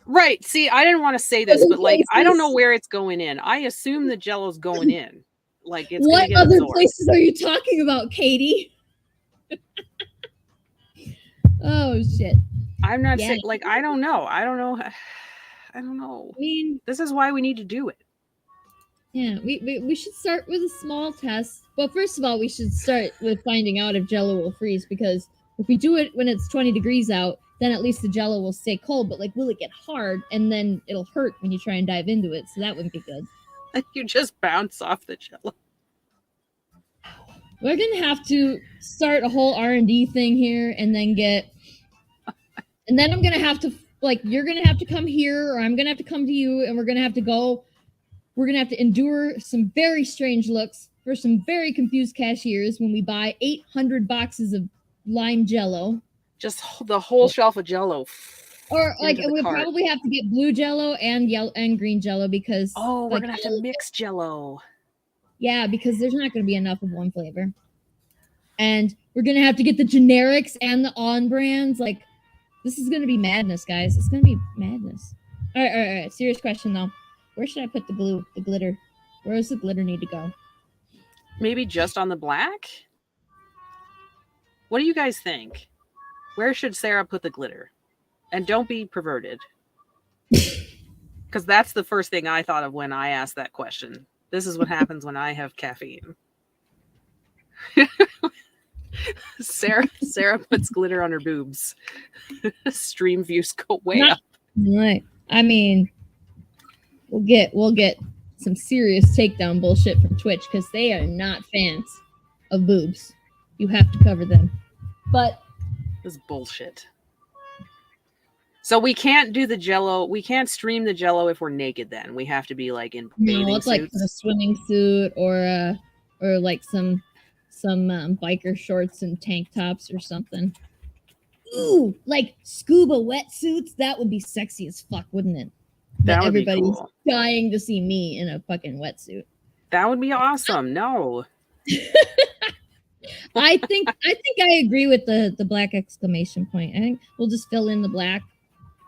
Right. See, I didn't want to say this, but like, I don't know where it's going in. I assume the Jello's going in. Like, it's what gonna get other absorbed. Places are you talking about, Katie? Oh shit. I'm not saying. Like, I don't know. I mean, this is why we need to do it. Yeah, we should start with a small test. Well, first of all, we should start with finding out if Jello will freeze, because if we do it when it's 20 degrees out, then at least the Jello will stay cold, but like, will it get hard? And then it'll hurt when you try and dive into it, so that wouldn't be good. You just bounce off the Jello. We're gonna have to start a whole R&D thing here, and then and then I'm gonna have to, like, you're gonna have to come here, or I'm gonna have to come to you, and we're gonna have to endure some very strange looks for some very confused cashiers when we buy 800 boxes of lime Jello. Just the whole shelf of Jello. Or like, we'll probably have to get blue Jello and yellow and green Jello because we're gonna have to mix Jello. Yeah, because there's not gonna be enough of one flavor, and we're gonna have to get the generics and the on brands. Like, this is gonna be madness, guys. It's gonna be madness. All right. Serious question though. Where should I put the glitter? Where does the glitter need to go? Maybe just on the black? What do you guys think? Where should Sarah put the glitter? And don't be perverted. Because that's the first thing I thought of when I asked that question. This is what happens when I have caffeine. Sarah puts glitter on her boobs. Stream views go way up. Right. I mean, we'll get some serious takedown bullshit from Twitch because they are not fans of boobs. You have to cover them. But this is bullshit. So we can't do the Jello. We can't stream the Jello if we're naked. Then we have to be like in bathing suits. Like a swimming suit or like some biker shorts and tank tops or something. Ooh, like scuba wetsuits. That would be sexy as fuck, wouldn't it? That would everybody's be cool. Dying to see me in a fucking wetsuit. That would be awesome. No. I agree with the black exclamation point. I think we'll just fill in the black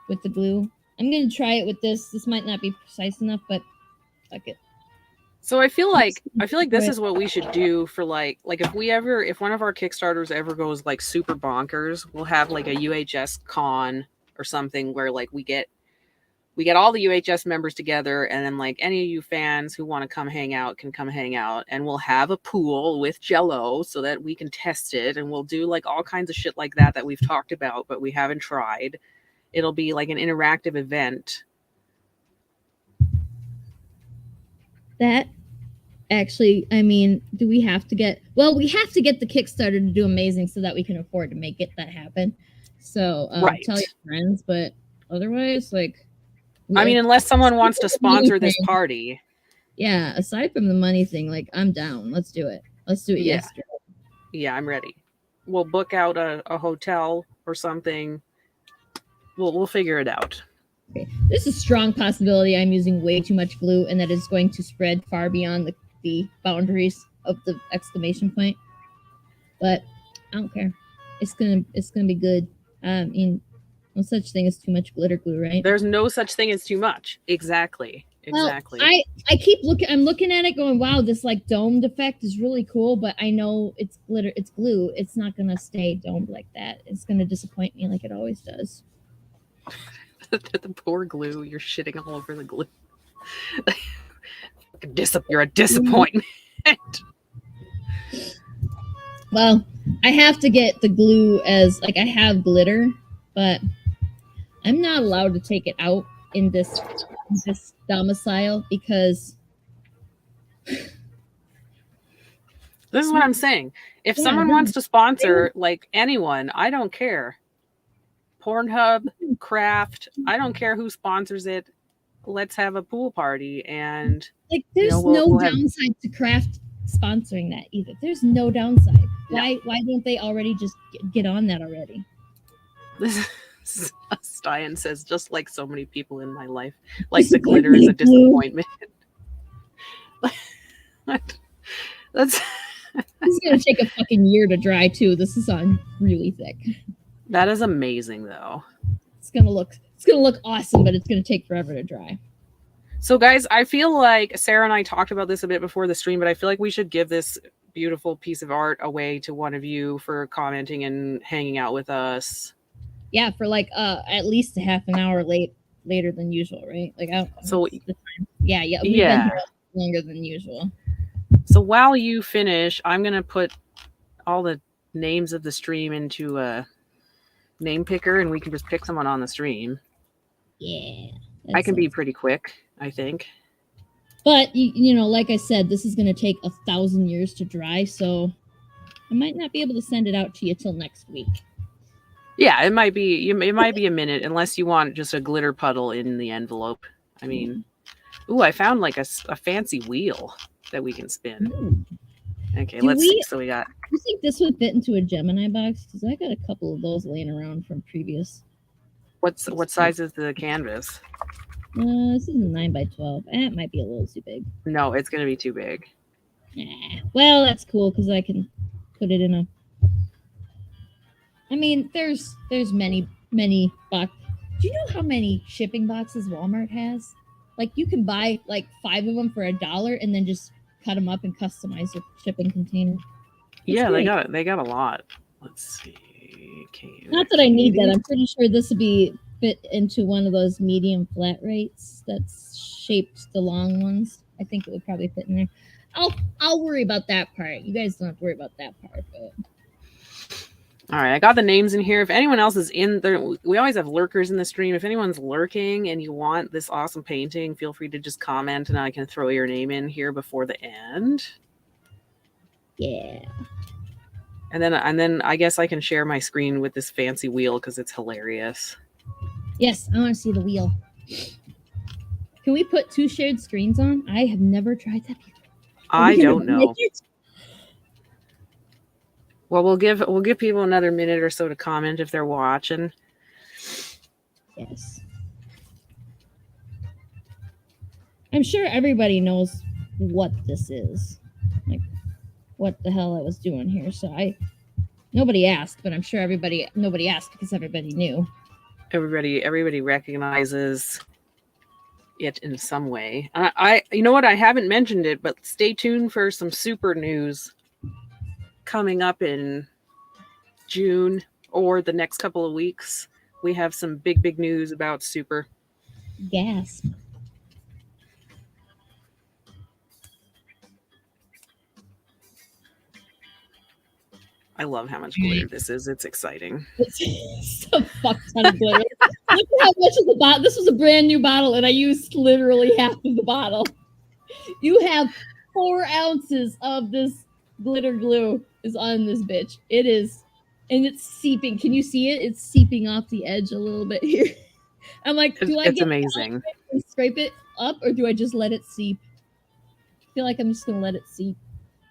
with the glue. I'm gonna try it with this. This might not be precise enough, but fuck it. So I feel like this is what we should do for like if one of our Kickstarters ever goes like super bonkers, we'll have like a UHS con or something where like we get all the UHS members together, and then like any of you fans who want to come hang out can come hang out, and we'll have a pool with Jello so that we can test it, and we'll do like all kinds of shit like that we've talked about but we haven't tried. It'll be like an interactive event. That actually, I mean, do we have to get? Well, we have to get the Kickstarter to do amazing so that we can afford to make that happen. So Right. tell your friends, but otherwise, like, I mean, unless someone wants to sponsor this party. Yeah, aside from the money thing, like, I'm down. Let's do it. Let's do it yesterday. Yeah, I'm ready. We'll book out a hotel or something. We'll figure it out. Okay. There's a strong possibility I'm using way too much glue and that it's going to spread far beyond the boundaries of the exclamation point. But I don't care. It's gonna be good. I mean, no such thing as too much glitter glue, right? There's no such thing as too much. Exactly. Well, I keep looking. I'm looking at it, going, "Wow, this like domed effect is really cool." But I know it's glitter. It's glue. It's not gonna stay domed like that. It's gonna disappoint me like it always does. The poor glue. You're shitting all over the glue. You're a disappointment. Well, I have to get the glue as like I have glitter, but I'm not allowed to take it out in this domicile because this is what I'm saying. If someone wants to sponsor like anyone, I don't care. Pornhub, Craft, I don't care who sponsors it. Let's have a pool party, and like there's no downside to Craft sponsoring that either. There's no downside. Why don't they already just get on that already? Stein says, just like so many people in my life, like the glitter is a disappointment. That's this is gonna take a fucking year to dry too. This is on really thick. That is amazing though. It's gonna look awesome, but it's gonna take forever to dry. So guys, I feel like Sarah and I talked about this a bit before the stream, but I feel like we should give this beautiful piece of art away to one of you for commenting and hanging out with us. Yeah, for like at least a half an hour later than usual, right? Like so the time. Yeah. We've been here longer than usual. So while you finish, I'm gonna put all the names of the stream into a name picker, and we can just pick someone on the stream. Yeah, I can be pretty quick, I think. But you know, like I said, this is gonna take 1,000 years to dry, so I might not be able to send it out to you till next week. Yeah, it might be a minute, unless you want just a glitter puddle in the envelope. I mean, ooh, I found like a fancy wheel that we can spin. Ooh. Okay, let's see. So we got. You think this would fit into a Gemini box? Because I got a couple of those laying around from previous. What size is the canvas? This is a 9x12. It might be a little too big. No, it's gonna be too big. Well, that's cool because I can put it in a. I mean, there's many box. Do you know how many shipping boxes Walmart has? Like, you can buy like 5 of them for $1 and then just cut them up and customize your shipping container. Yeah, great. They got a lot. Let's see. Not that I need that. I'm pretty sure this would be fit into one of those medium flat rates that's shaped the long ones. I think it would probably fit in there. I'll worry about that part. You guys don't have to worry about that part, but. All right, I got the names in here. If anyone else is in there, we always have lurkers in the stream. If anyone's lurking and you want this awesome painting, feel free to just comment and I can throw your name in here before the end. Yeah. And then I guess I can share my screen with this fancy wheel because it's hilarious. Yes, I want to see the wheel. Can we put 2 shared screens on? I have never tried that before. I don't know. Well, we'll give people another minute or so to comment if they're watching. Yes. I'm sure everybody knows what this is. Like, what the hell I was doing here. So nobody asked, but I'm sure nobody asked because everybody knew. Everybody recognizes it in some way. You know what? I haven't mentioned it, but stay tuned for some super news coming up in June or the next couple of weeks. We have some big news about super. Gasp. I love how much glitter this is. It's exciting. It's a fuck ton of glitter. Look at how much of the bottle. This was a brand new bottle, and I used literally half of the bottle. You have 4 ounces of this glitter glue is on this bitch. It is, and it's seeping. Can you see it? It's seeping off the edge a little bit here. I'm like, do I It's get amazing. and scrape it up, or do I just let it seep? I feel like I'm just gonna let it seep.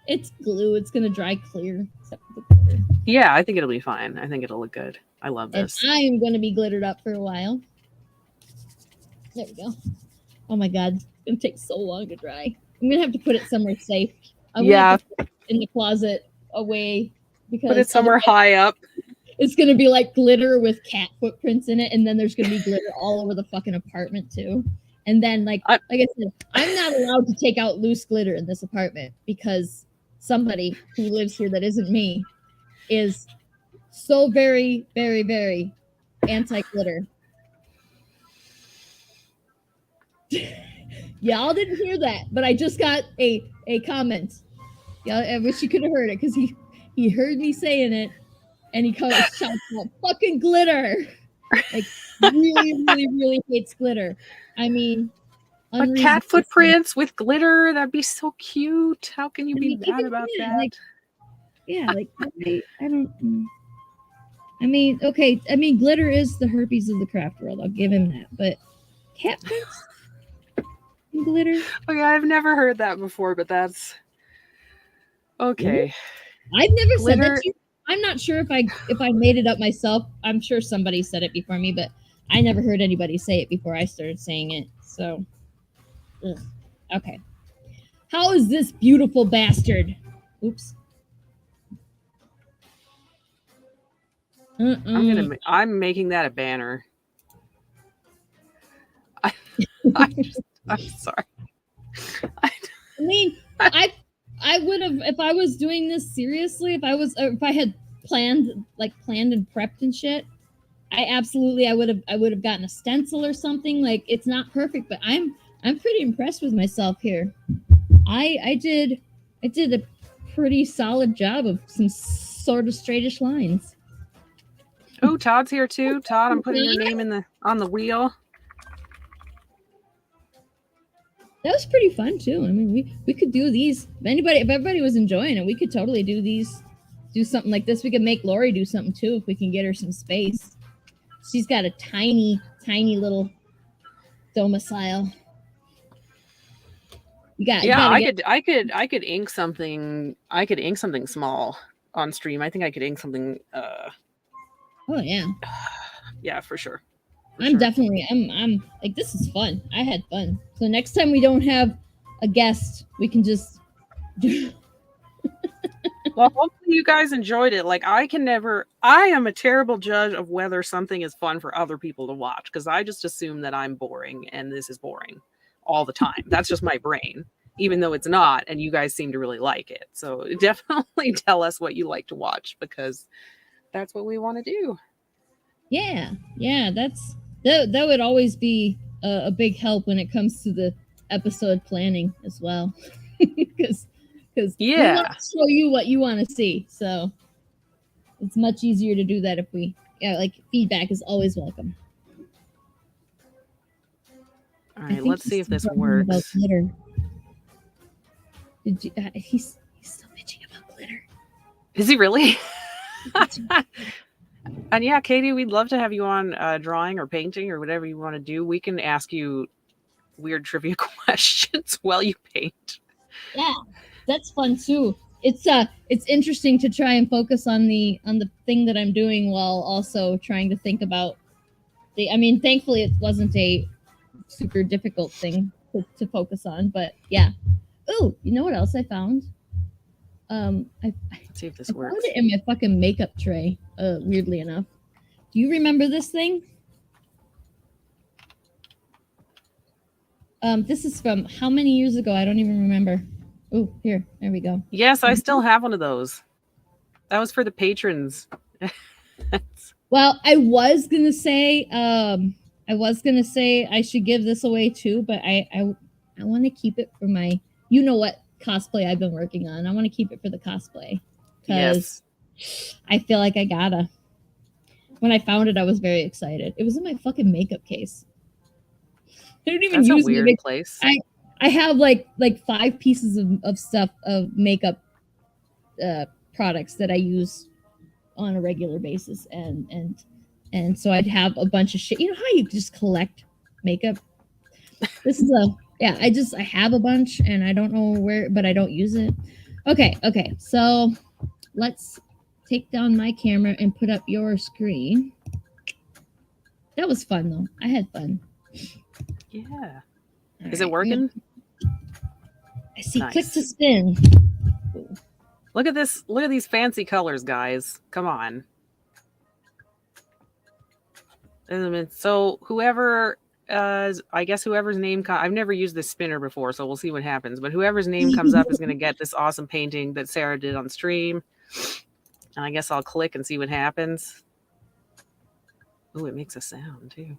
It's glue. It's gonna dry clear, except for the glitter. Yeah, I think it'll be fine. I think it'll look good. I love this. And I am gonna be glittered up for a while. There we go. Oh my god, it's gonna take so long to dry. I'm gonna have to put it somewhere safe. I'm gonna have to put it in the closet away because put it somewhere high up. It's gonna be like glitter with cat footprints in it, and then there's gonna be glitter all over the fucking apartment too. And then like I said, I'm not allowed to take out loose glitter in this apartment because somebody who lives here that isn't me is so very, very, very anti-glitter. Y'all didn't hear that, but I just got a comment. Yeah, I wish you could have heard it because he heard me saying it, and he shouts out fucking glitter. Like really hates glitter. I mean, but cat footprints with glitter, that'd be so cute. How can you be mad about that? Like, yeah, like I don't. I mean, okay. I mean, glitter is the herpes of the craft world. I'll give him that. But cat prints and glitter. Okay, I've never heard that before, but that's okay. I've never said that to you. I'm not sure if I made it up myself. I'm sure somebody said it before me, but I never heard anybody say it before I started saying it. So, okay. How is this beautiful bastard? Oops. I'm making that a banner. I'm sorry. I mean, I would have, if I was doing this seriously, if I had planned and prepped and shit, I would have gotten a stencil or something. Like, it's not perfect, but I'm pretty impressed with myself here. I did a pretty solid job of some sort of straightish lines. Oh, Todd's here too. Todd, I'm putting your name on the wheel. That was pretty fun too. I mean, we could do these. If everybody was enjoying it, we could totally do something like this. We could make Laurie do something too if we can get her some space. She's got a tiny little domicile. I could ink something. I could ink something small on stream. I think I could ink something. Oh yeah. Yeah, for sure. I'm like, this is fun. I had fun. So next time we don't have a guest, we can just Well, hopefully you guys enjoyed it. Like, I am a terrible judge of whether something is fun for other people to watch because I just assume that I'm boring and this is boring all the time. That's just my brain, even though it's not, and you guys seem to really like it. So definitely tell us what you like to watch because that's what we want to do. Yeah, that would always be a big help when it comes to the episode planning as well, because we want to show you what you want to see. So it's much easier to do that if feedback is always welcome. All right, let's see if this works. About glitter. Did you? He's still bitching about glitter. Is he really? And yeah, Katie, we'd love to have you on drawing or painting or whatever you want to do. We can ask you weird trivia questions while you paint. Yeah, that's fun too. It's interesting to try and focus on the thing that I'm doing while also trying to think about thankfully it wasn't a super difficult thing to focus on, but yeah. Oh, you know what else I found? Let's see if this I works. found it in my fucking makeup tray. Weirdly enough, do you remember this thing? This is from how many years ago? I don't even remember. Oh, here, there we go. Yes, I still have one of those. That was for the patrons. Well, I was gonna say I should give this away too, but I want to keep it for my, you know what, cosplay I've been working on. I want to keep it for the cosplay because I feel like I gotta. When I found it, I was very excited. It was in my fucking makeup case. I don't even That's use a weird makeup. place. I have like 5 pieces of stuff of makeup products that I use on a regular basis, and so I'd have a bunch of shit. You know how you just collect makeup? This is I have a bunch and I don't know where, but I don't use it. Okay, so let's take down my camera and put up your screen. That was fun though. I had fun. Yeah. Is it working? I see. Nice. Click to spin. Look at this. Look at these fancy colors, guys. Come on. So whoever, I guess whoever's name, I've never used this spinner before, so we'll see what happens. But whoever's name comes up is going to get this awesome painting that Sarah did on stream. And I guess I'll click and see what happens. Oh, it makes a sound too.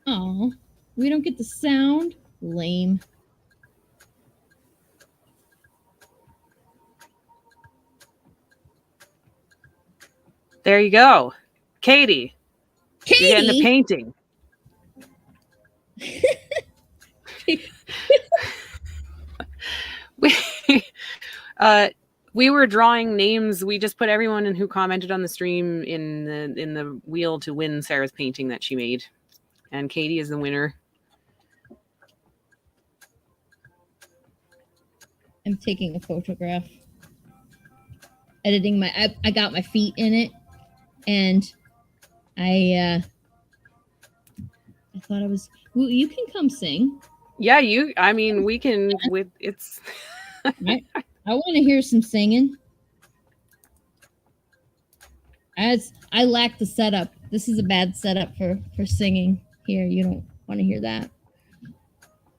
Oh, we don't get the sound. Lame. There you go. Katie. You're getting a painting. We were drawing names. We just put everyone in who commented on the stream in the wheel to win Sarah's painting that she made. And Katie is the winner. I'm taking a photograph. Editing I got my feet in it, and I thought I was. Well, you can come sing. Yeah, I mean, we can. With it's. I want to hear some singing. I lack the setup. This is a bad setup for singing. Here, you don't want to hear that.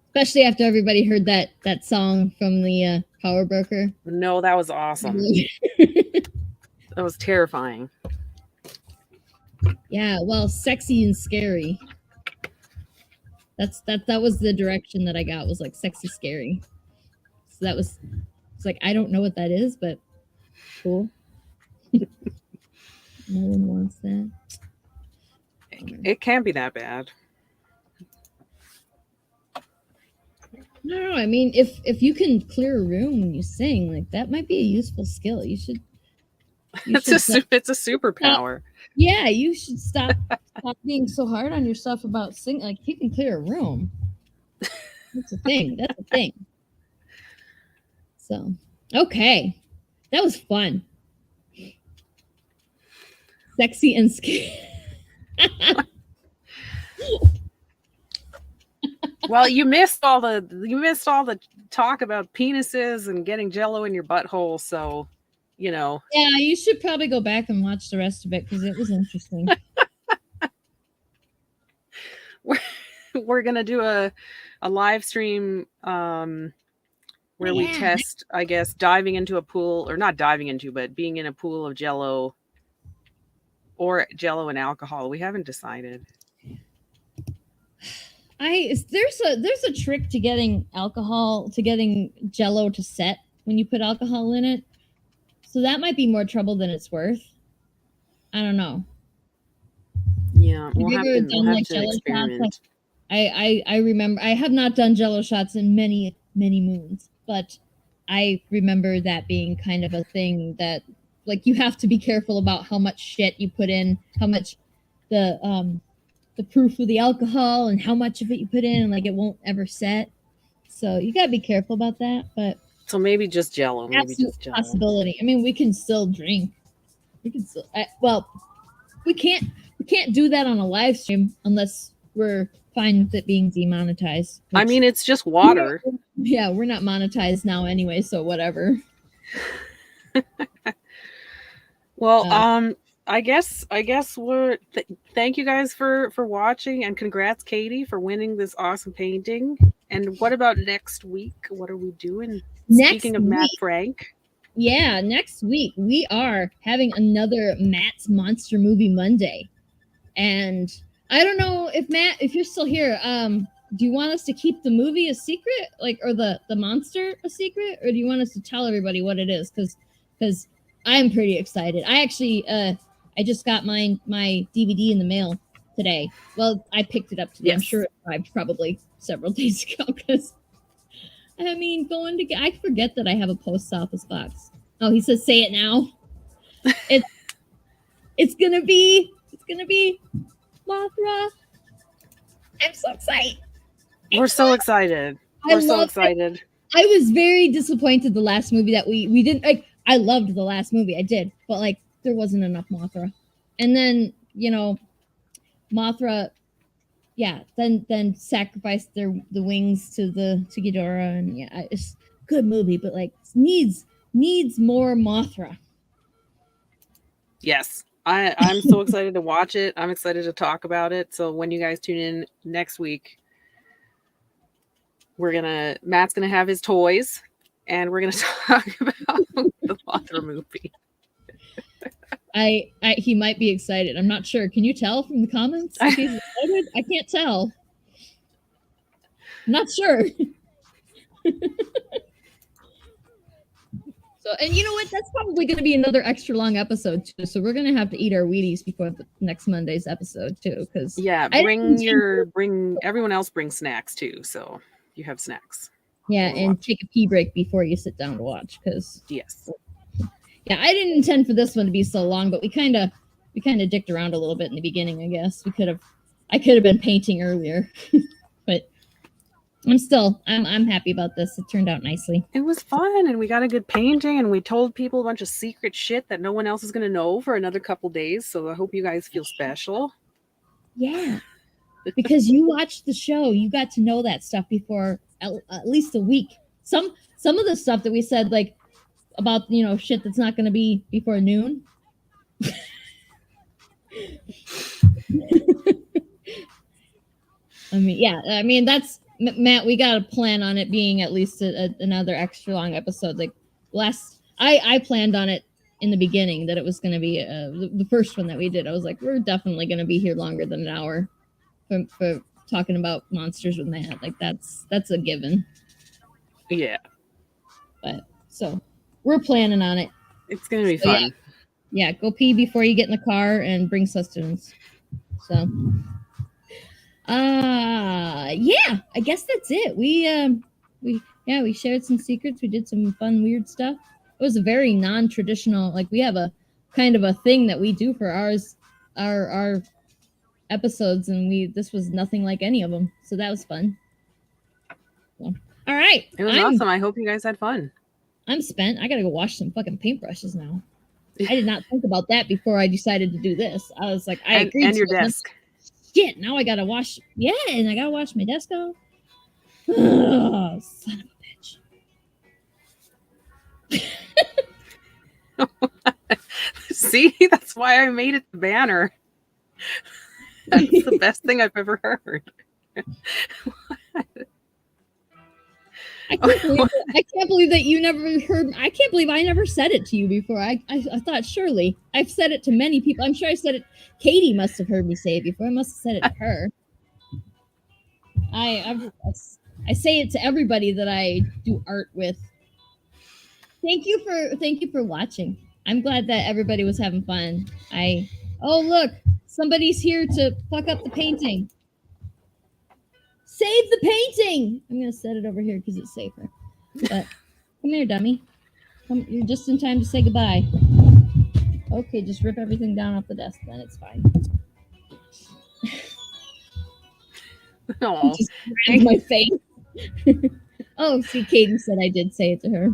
Especially after everybody heard that song from the Power Broker. No, that was awesome. That was terrifying. Yeah, well, sexy and scary. That was the direction that I got, was like sexy scary. So it's like, I don't know what that is, but cool. No one wants that. It can't be that bad. No, I mean, if you can clear a room when you sing, like, that might be a useful skill. It's a superpower. Yeah, you should stop being so hard on yourself about singing. Like, if you can clear a room, that's a thing. That's a thing. So, okay, that was fun. Sexy and scary. Well, you missed all the talk about penises and getting Jello in your butthole, so you know. Yeah, you should probably go back and watch the rest of it because it was interesting. We're gonna do a live stream where we test, I guess, diving into a pool, or not diving into, but being in a pool of Jello, or Jello and alcohol. We haven't decided. There's a trick to getting Jello to set when you put alcohol in it. So that might be more trouble than it's worth. I don't know. Yeah, we'll have to experiment. I remember, I have not done Jello shots in many moons, but I remember that being kind of a thing that, like, you have to be careful about how much shit you put in, how much the proof of the alcohol and how much of it you put in, and like it won't ever set. So you gotta be careful about that. But so maybe just Jello. Maybe just Jello. Possibility. I mean, we can still drink. We can still. We can't do that on a live stream unless we're fine with it being demonetized. I mean, it's just water. We're not monetized now anyway, so whatever. Well, I guess we're thank you guys for watching, and congrats Katie for winning this awesome painting. And what about next week? What are we doing? Next Speaking of Matt week, Frank, yeah, next week we are having another Matt's Monster Movie Monday. And I don't know if Matt, if you're still here, do you want us to keep the movie a secret, like, or the monster a secret, or do you want us to tell everybody what it is? Because I'm pretty excited. I actually I just got my DVD in the mail today. Well, I picked it up today. yes. I'm sure it arrived probably several days ago because I mean, I forget that I have a post office box. Oh, he says, "Say it now." It's gonna be Mothra. I'm so excited. We're so excited. We're so excited. I was very disappointed the last movie that we didn't like. I loved the last movie, I did, but like there wasn't enough Mothra. And then Mothra, yeah, then sacrificed the wings to Ghidorah, and yeah, it's a good movie, but like needs more Mothra. Yes. I'm so excited to watch it. I'm excited to talk about it. So when you guys tune in next week, Matt's gonna have his toys, and we're gonna talk about the Mothra movie. He might be excited. I'm not sure. Can you tell from the comments if he's excited? I can't tell. I'm not sure. So, and you know what? That's probably going to be another extra long episode too. So we're going to have to eat our Wheaties before the next Monday's episode too. Because yeah, bring everyone else bring snacks too. So you have snacks. Yeah, and take a pee break before you sit down to watch. Because yes, yeah, I didn't intend for this one to be so long, but we kind of dicked around a little bit in the beginning. I guess I could have been painting earlier, but I'm happy about this. It turned out nicely. It was fun, and we got a good painting, and we told people a bunch of secret shit that no one else is going to know for another couple days. So I hope you guys feel special. Yeah, because you watched the show, you got to know that stuff before at least a week. Some of the stuff that we said, like about shit that's not going to be before noon. I mean that's Matt. We got to plan on it being at least another extra long episode. Like I planned on it in the beginning that it was going to be the first one that we did. I was like, we're definitely going to be here longer than an hour for talking about monsters with Matt. Like that's a given. Yeah. But so we're planning on it. It's going to be fun. Yeah, go pee before you get in the car and bring sustenance. So yeah, I guess that's it. We shared some secrets. We did some fun weird stuff. It was a very non-traditional, like we have a kind of a thing that we do for our episodes, and this was nothing like any of them. So that was fun. So, all right. It was awesome. I hope you guys had fun. I'm spent. I gotta go wash some fucking paintbrushes now. I did not think about that before I decided to do this. I was like, I agreed. And your desk. Shit, now I gotta wash. Yeah, and I gotta wash my desk off. Oh, son of a bitch. See, that's why I made it the banner. That's the best thing I've ever heard. I can't believe that you never heard. I can't believe I never said it to you before. I thought surely I've said it to many people. I'm sure I said it. Katie must have heard me say it before. I must have said it to her. I say it to everybody that I do art with. Thank you for watching. I'm glad that everybody was having fun. Oh look, somebody's here to fuck up the painting. Save the painting! I'm gonna set it over here because it's safer. But come here, dummy. You're just in time to say goodbye. Okay, just rip everything down off the desk, then it's fine. Oh, just grabbed my face. Oh, see, Katie said I did say it to her.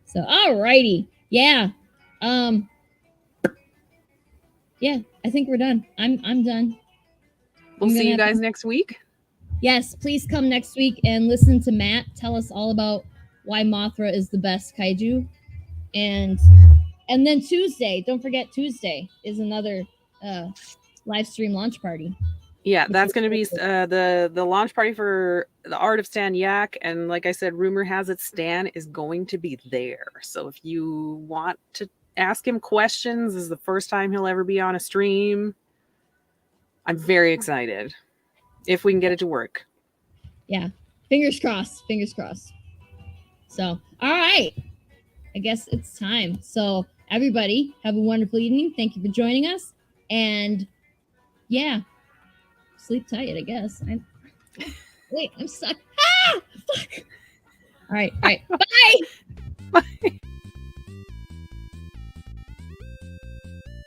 So, alrighty, yeah, yeah. I think we're done. I'm done. We'll see you guys next week. Yes, please come next week and listen to Matt tell us all about why Mothra is the best kaiju. and then Tuesday, don't forget Tuesday is another live stream launch party. Yeah, that's going to be the launch party for the Art of Stan Yak, and like I said, rumor has it Stan is going to be there. So if you want to ask him questions, this is the first time he'll ever be on a stream. I'm very excited. If we can get it to work. Yeah, fingers crossed. Fingers crossed. So, all right, I guess it's time. So everybody, have a wonderful evening. Thank you for joining us, and yeah, sleep tight. I guess. Wait, I'm stuck. Ah, fuck. All right. Bye. Bye.